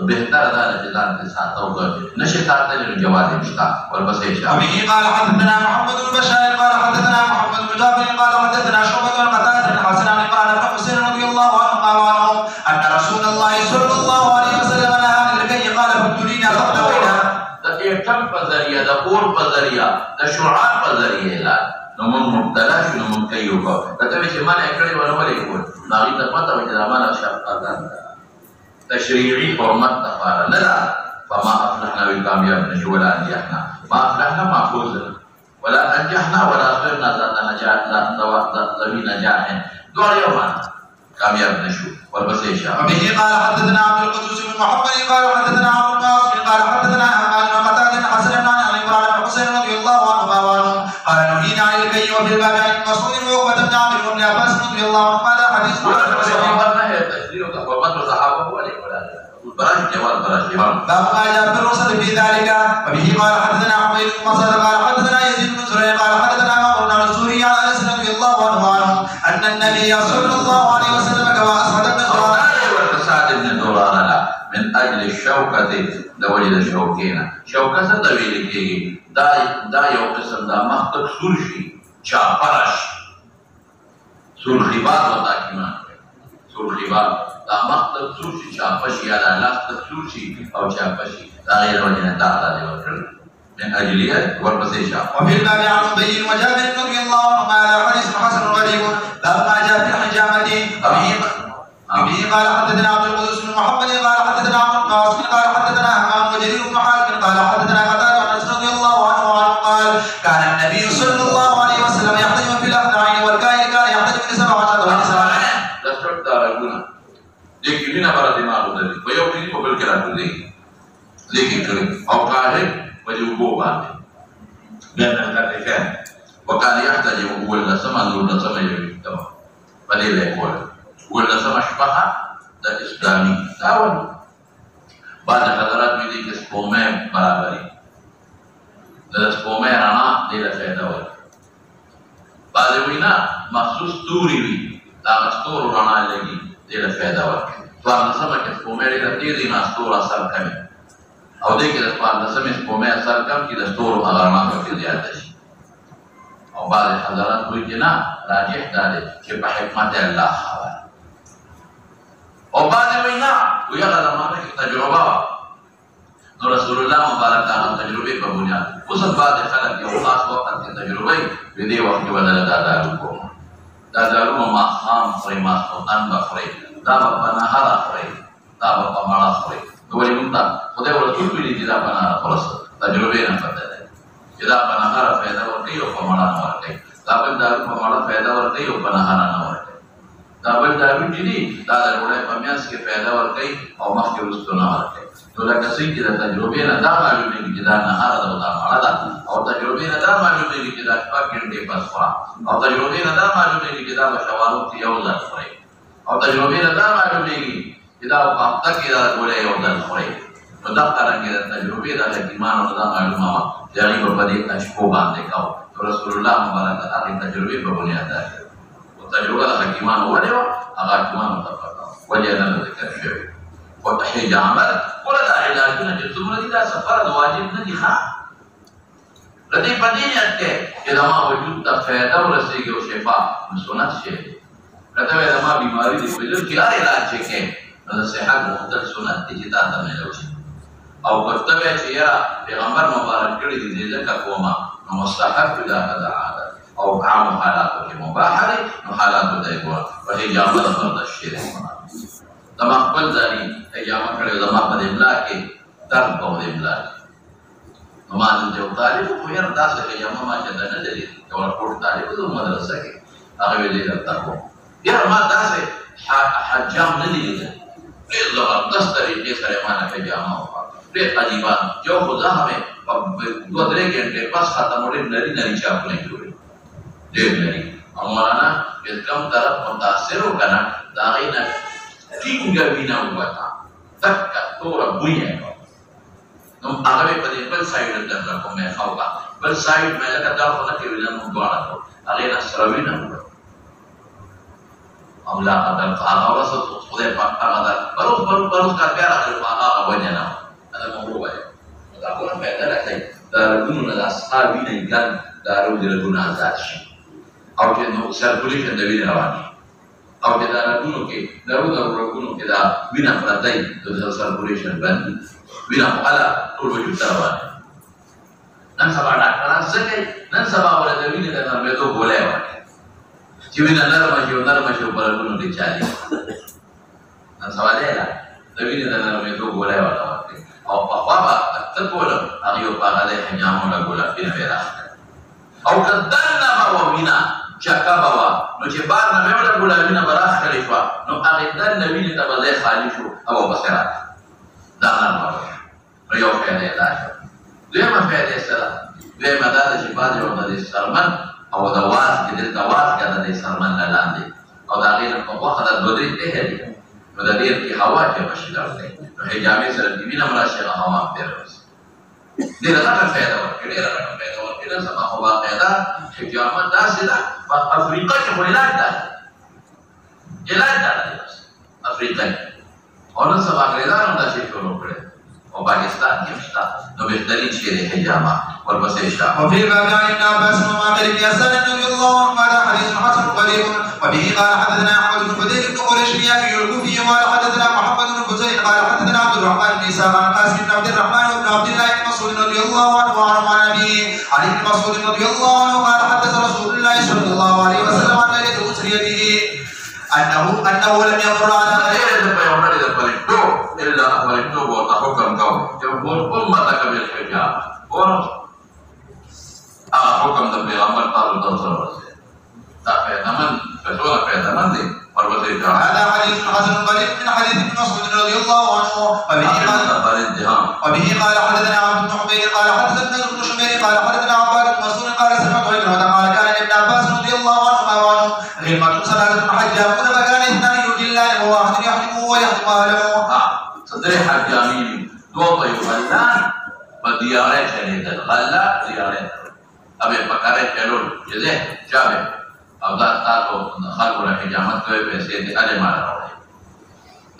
بهتر ذلك جزان تسعة وقت نشطات الجواز اشتا والبسيشة وبه قال حدثنا محمد بن بشار قال حدثنا محمد بن جابر قال حدثنا شعبة بن قتادة بن حسن عن عمران بن حسين رضي الله عنه قال عنهم أن رسول الله صلى الله عليه وسلم نهى عن الكي قال فابتلينا خط بينها تم بذرية دقور بذرية دشعار بذرية نمون مبتلا شو نمون کيو کو کته چې مال اکړې ورولې کو ناغي ته پته و چې دا مال شفقت تشريعي حرمت تفاره لا فما افلحنا بالكامياب نشو ولا انجحنا ما افلحنا محفوظ ولا انجحنا ولا صرنا ذات نجاح ذوي نجاح دور يومان كامياب نشو والبسيشة وبه قال حدثنا عبد القدوس بن محمد قال حدثنا عبد القاسم قال حدثنا حماد بن قتادة حسن عن عمران بن حسين رضي الله عنهما قال نهينا عن الكي وفي الباب عن مسعود وعقبة بن عامر بن عباس رضي الله عنه قال حديث باب ما جاء في الرسل في ذلك وبه قال حدثنا حميد بن مسعود قال حدثنا يزيد بن زريع قال حدثنا عمرو بن سوري عن انس رضي الله عنه ان النبي صلى الله عليه وسلم كما اسعد بن زرارة من اجل الشوكة لوجد الشوكين شوكة ستويل كي دا یو قسم دا مختب سور شي چاپرش سور خبار وطا کمان سور خبار دا مختب سور شي چاپش یا دا لاستب سور شي او چاپشي دا غیر وجنة تعالی دے وکر من اجلیت ورپسیشا وفي الباب عن ابي وجابر رضي الله عنهما على حديث حسن غريب باب ما جاء في الحجامة أبي قال حدثنا عبد القدوس بن محمد قال حدثنا عبد القاسم قال حدثنا همام وجرير بن حاتم قال حدثنا قتادة عن انس رضي الله عنه قال كان النبي صلى الله عليه وسلم يحتجم في الاخذعين والكائن كان يحتجم ل17 ونساء دستور دارالعلوم لیکن بنا برا دماغ ادھر ویو بھی کو بل کرا دے لیکن کرے او قاهر وجو بو باندې بیا دا کار وكان يحتجم اول لسما نور لسما يتم بدل يقول ولسما شبهه د اسلامي داول بعد حضرات میں دی کہ سپومے برابری د سپومے رانا دې له فائدہ ور بعد وینا مخصوص توری وی دا مستور رانا لګي دې له فائدہ ور فان سما کې سپومے دې دې مستور اثر کوي او دې کې د فان سما سپومے اثر کوي چې د ستور اغرنا کې زیات شي او بعد حضرات وی جنا راجح ده چې په حکمت الله او بعد وینا ویا زمانه کی تجربه نو رسول الله مبارک دا تجربه په بنیاد اوس بعد خلک یو خاص وخت کې تجربه وي دې وخت کې بدل دا دارو ما خام فرما سلطان بخری دا په نهار اخري دا په مالا اخري نو ولې موږ خدای ورته ویلي چې دا په نهار خلاص تجربه نه پته ده چې دا په نهار فائدہ ورکړي او په مالا نه ورکړي دا په دارو په مالا فائدہ ورکړي او په نهار نه ورکړي دا بل دارو چې دي دا د وړای په میاس کې فائدہ ورکړي او مخکې وروسته نه ورکړي نو لکه څنګه چې د تجربې نه دا معلومیږي چې دا نهار ده او دا ماړه ده او تجربې نه دا معلومیږي چې دا شپږ ګنټې پس خورا او تجربې نه دا معلومیږي چې دا بشوارو کې یو ځل خوري او تجربې نه دا معلومیږي چې دا په هفته کې دا ګولې یو ځل خوري نو دا څنګه د تجربې د حکیمانو دا معلومه چې هغه په دې اشکو باندې کاو رسول الله مبارک هغه تجربې په بنیاد ده تجربه د حکیمانو وړو هغه حکیمانو ته پتا وجه نه ذکر شوی او تحیج عمل ولدا علاجونه چې څومره دي دا سفر د واجب نه دي ښه ردی پدې اته چې دا ما وجود ته فائدہ ورسېږي او شفا سنت شي کته دا ما بیماری دي په دې کې هر علاج کې د صحت مختل سنت دي چې تا ته ملو شي او کته چې یا پیغمبر مبارک کړی دي ځکه کومه مستحب دا عادت او عام حالاتو کې مباح دی نو حالاتو ته یې ګوره په حجامه د برداشت شوی زما خپل ځاني حجامه کړې زما په املا کې درد په املا کې نو ما دلته یو طالب خو یاره داسې حجامه ما چې ده نه لري یو راپورټ طالب زه مدرسه کې هغه ویلې درته کوم یاره ما داسې حجام نه دی لیدلی ډېر زبردست طریقې سره یې مانه حجامه وکړه ډېر عجیبه یو خو زه هم یې په 2-3 ګنټې پس ختم ډېر نري نري چاپونه یې جوړې ډېر نري او مولانا چې کوم طرف متاثر و که نه د هغې نه ټینګه وینه ووته دکه توره بوی یې کړه نو هغه مې په دې بل سایډ درته کوم یې ښه وکړه بل سایډ مې لکه دا خو نه کې وینه موږ دواړه کړو هغې نه سره وینه وکړه او لا قدر هغه ورځ خدای پاک هغه ده بروز کار بیا راغلی خو هغه وجه نه وه دا مو وویل نو دا خو نه پیدا راکوي د رګونو نه د اصحاب وینه یې ګرم د روز رګونه ازاد شي او چې نو سرکولیشن د وینې روان شي او چې دا رګونو کې د روز رګونو کې دا وینه پرته وي د سرکولیشن بند وي وینه خو هله ټول وجود ته روان نن سبا ډاکټران څه کوي نن سبا ورته د وینې د نرمېدو ګولۍ ورکوي چې وینه نرمه شي او نرمه شي او په رګونو کې چالي نن سبا دی ده د وینې د نرمېدو ګولۍ ورته ورکوي او پخوا به ته کوله هغې په هغه دی حجامو له ګلافینه به یې راخلل او که دننه به وه وینه چکه به وه نو چې بار نه به یې وله ګلافینه به راخلې شوه نو هغې دننه وینې ته به ځای خالي شو او به پسې راغله دا نرمه به نو یو فایده یې دا شوه دویمه فایده یې څه ده دویمه دا ده چې بعضې ورته د سرمن او د واز کې دلته واز که د دې سرمن نه لاندې او د هغې نه په غوښه د 2-3 ټیکه دي نو د ډېر کې هوا جمع شي درته نو حجامې سره چې وینه هم راشي هغه هوا هم تېره وځي ډېره غټه فایده ورکړي ډېره غټه فایده ورکړي نن سبا خو باقاعده حجامه داسې ده په افریقا کې خو علاج ده علاج ده بس افریقا کې او نن سبا انګرېزانو هم داسې شروع کړی او پاکستان کې هم شته نو بهترین شی دی حجامه ورپسې شاه وفي الباب عن ابن عباس ومعقل بن يسار رضي الله عنه هذا حديث حسن غريب وبه قال حدثنا احمد بن بديل بن قريش اليابي الكوفي قال حدثنا محمد بن فزيل قال حدثنا عبد الرحمن بن اسحاق عن قاسم بن عبد الرحمن بن عبد الله بن مسعود رضي الله عنه وعن ابيه عن ابن مسعود رضي الله عنه قال حدث رسول الله صلى الله عليه وسلم عن ليله اسري به انه لم يمر على الا اخبرته وتحكم كون يقول امتك بالحجاب حکم د پیغمبر تعالی د سره دا پیغمبر په ټول پیغمبر دی ورته دا هذا حديث حسن غريب من حديث ابن مسعود رضي الله عنه وبه قال حدثنا عبد بن حميد قال حدثنا ابن شمير قال حدثنا عباد بن مسعود قال سمعت ابن قال كان ابن عباس رضي الله عنهما وعنه غيمة ثلاثة حجامون فكان اثنان يؤتي الله وواحد يحرمه ويحرم اهله صدر حجامين دو غلان بدياره شديد غلا دياره ابے پکارے چلو جزے چاہے اب تا تو خلق را حجامت کوي پیسې دې اړه مال راوړي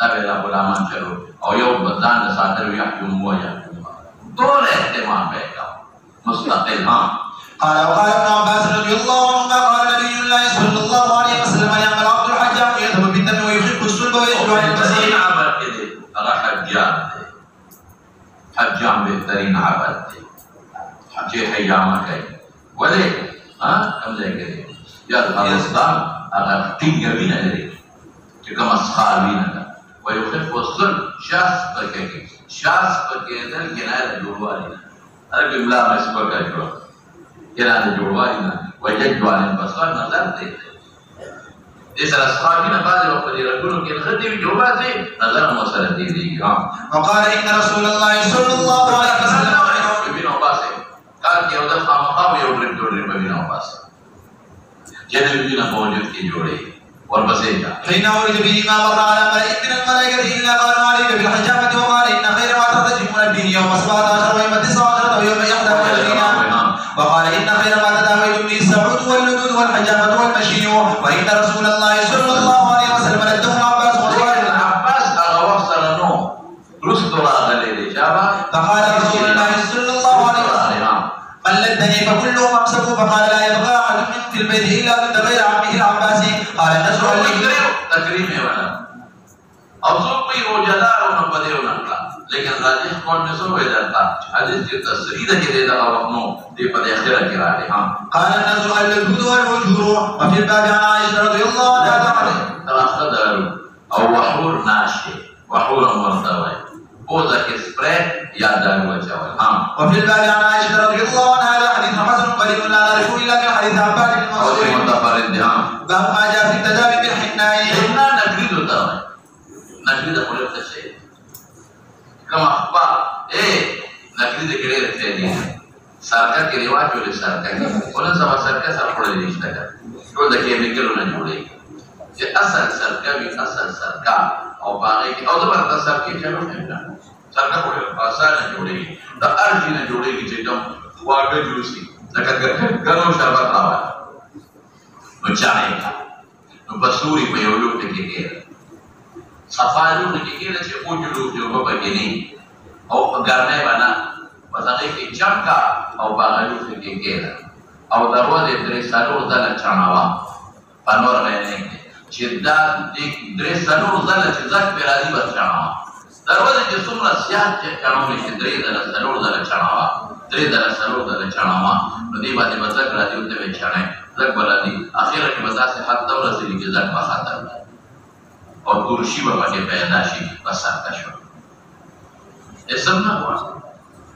دا به لا غلامان چلو او یو بدان د ساتر يحكم ويا دول اهتمام وکړه مستقل ها قال وقال ابن عباس رضي الله عنهما قال نبي الله صلى الله عليه وسلم يعمل عبد الحجام يذهب بالدم ويحب الصلب ويحب البصير عمل كده هغه حجام بهترین عبد دی چې حجامه کوي ولې کوم ځای کې دی یا افغانستان هغه ټینګه وینه لري چې کوم اسخار وینه ده ويخف الصلب شاس پکې کې شاس پکې دل کنایه د جوړوالي نه هغه املا مسبق کړو کنایه د جوړوالي نه وجدوالي بصر نظر دی اس اسخار وینه بعد وخت دی رګونو کې خدي جوړوالي نظر مو سره دی وقال ان رسول الله صلى الله عليه وسلم قال یو د خامخا یو ډېر په وینه واسه جنې وینه موجود کې جوړې ورپسې دا حين ورد به ما مر على ملائكة من الملائكة إلا قالوا عليك بالحجامة وقال إن خير ما تحتجمون به يوم 17 ويوم 19 ويوم 21 وقال إن خير ما تداويتم به السعود واللدود والحجامة والمشي وإن رسول الله صلى الله عليه وسلم لدهم عباس وقال عباس هغه وخت سره نو رسول راغلی دی فقال رسول الله صلى الله عليه وسلم من لدني فكله ممسكه فقال لا يبقى احد من في البيت الا من غير عمه العباس قال نزل لي تکریم ولا او څوک په روزدار او په دیو نه لیکن راجح قول میں سو ویدرتا حدیث کی تصریح ہے کہ دے دقا وقنو دے پا دے اخیرہ کی رہے ہاں قال الناس الجود والوجور وفي الباب عن عائشة رضي الله عنها تراخد او وحور ناشے وحور مرتوى بوزا كسبري يا دار وجهه وفي الباب عن عائشة رضي الله عنها هذا حديث حسن قريب لا نعرفه إلا من حديث عباد بن مسعود باب ما جاء في التداوي بالحناء حنا نجريد تاوي نجريد قلت الشيء كما أخبار نجريد كرير فيني سرکا کے رواج والے سرکا کی انہیں سوا سرکا سر پڑے رشتہ کر تو دکھے نکلو نہ جوڑے کہ اصل سرکا بھی اصل سرکا اور باقی کی اور دبر سر کی چلو نہیں سرکا پڑے آسان نہ جوڑے گی دا ارجی نہ جوڑے گی چیٹم واقع جلوسی نکت گرم شربت آواز نو چاہے گا نو بسوری پہ یولوک ٹکے گئے صفایلو ٹکے گئے لچے او جلوک جو بابا گنی او گرنے بنا وزاقی کی چمکا او باغلو ٹکے گئے او دروازے دریسالو زل چانوا پانور رہنے گئے چیدہ دریسالو زل چیزک پیرازی بس چانوا دروازے کے سمرا سیاہ چانو میں چی دریسالو زل چانوا دریسالو زل چانوا ندی بادی بزک رازی ہوتے میں چانے زک بلادی آخر کی بزا سے حد دور رسیلی کی زک بخاطر اور ترشی بابا کے پیداشی بسار کشو یہ سب نہ ہوا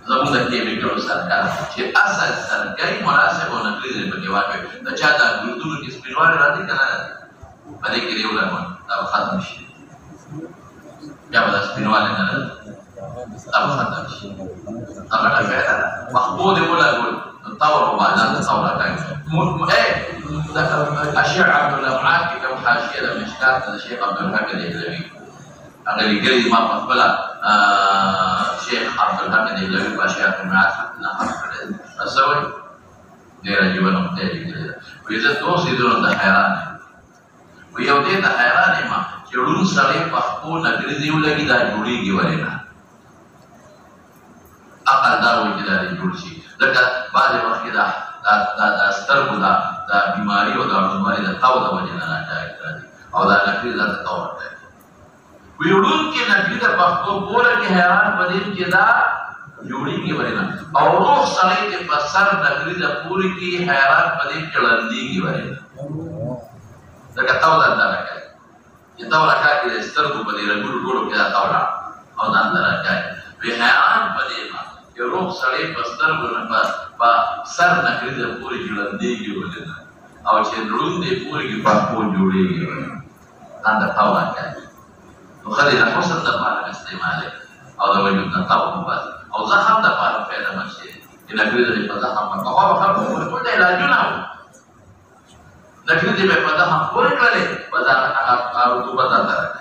زمون دکی بکرو سرکار چه اصل سرکاری مناسب و نقلی دل پکی واقع دا چاہتا گردونو کی سپینوار را دی کنا پدے کے لیے علمون تب ختم شی کیا بدا سپینوار لینا تب ختم شی تب اٹھا فیدا مخبود مولا گل طور و بعدان تصورا کائیں اشیع عبداللبعات کی کم حاشیہ دا مشکات دا شیخ عبدالحق دہلوی اگلی گلی امام مقبلہ شیخ عبدالحق دہلوی باشیہ فرمات حقنا حق کرده اصوی دیرہ جیون امتیجی کرده ویزا دو سیدون دا حیران ہے ویو دے دا حیران ہے ماں چڑون سڑے پخپو نگری دیو لگی دا جوڑی گی ورینا اقل داروی کی دا دی جوڑ شی لکہ بعض وقت دا سترگو دا بیماری و دا بیماری دا تاو دا وجنہ نا جائے کرده او دا نگری دا تاور کرده ویڑون کے نبی در بختو بولا کی حیران بدین کی دا جوڑی کی ورینا اور روح صلی کے پسر نگری دا پوری کی حیران بدین کی لندی کی ورینا لکہ تولا اندر رکھا ہے یہ تولا رکھا کہ استر کو بدین رگوڑ گوڑو کی دا تولا اور اندر رکھا ہے وی حیران بدین کہ روح صلی پسر کو سر نگری دا پوری کی لندی کی ورینا اور چندرون دے پوری کی پاکو جوڑی کی ورینا اندر تولا کیا ہے وخلي الحسن ده معنى استعماله او ده وجود نطاق مبادئ او زخم ده معنى فعل مرشي إن كريد اللي فضحهم فهو خلقه ويقول علاجنا لكن دي بفضحهم كورك للي فضحها رطوبة ترك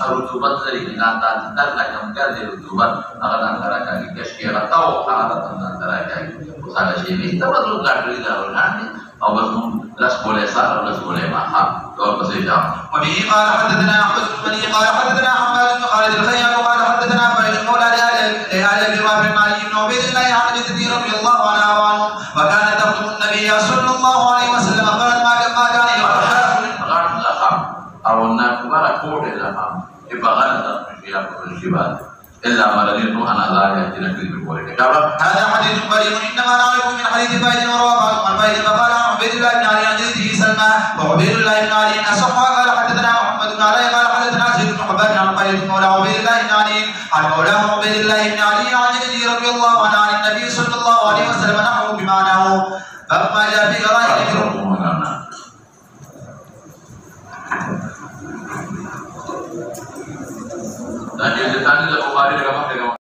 رطوبة ترك نانتا لكم كرد رطوبة أغنى تركا كشكي رطاو حالة تركا وصال شيء بيه تبدو قادرين داروناني او بس رس بولے سار رس بولے ماہا اور بس جاؤ وبه قال حدثنا احمد بن مني قال حدثنا حماد بن خالد الخيام قال حدثنا فايد مولى لآل الجواب بن علي بن عبيد الله عن جدي رضي الله عنه وكان تخدم النبي صلى الله عليه وسلم قالت ما كان يقرأ غرب لخم او الناكبار كور لخم يبغى غلط في الجبال إلا ما لديته أنا لا يأتينا في البوري هذا حديث قريب إنما نعرفه من حديث فايد ورواه عن فايد فقال عن عبيد الله بن علي عن جده سلمى وعبيد الله بن علي أصح قال حدثنا محمد بن علي قال حدثنا زيد بن حبان عن فايد مولى عبيد الله بن علي عن مولاه عبيد الله بن علي عن جده رضي الله عنه عن النبي صلى الله عليه وسلم نحو بمعناه فما جاء في غرائب dan dia tadi dah kembali dengan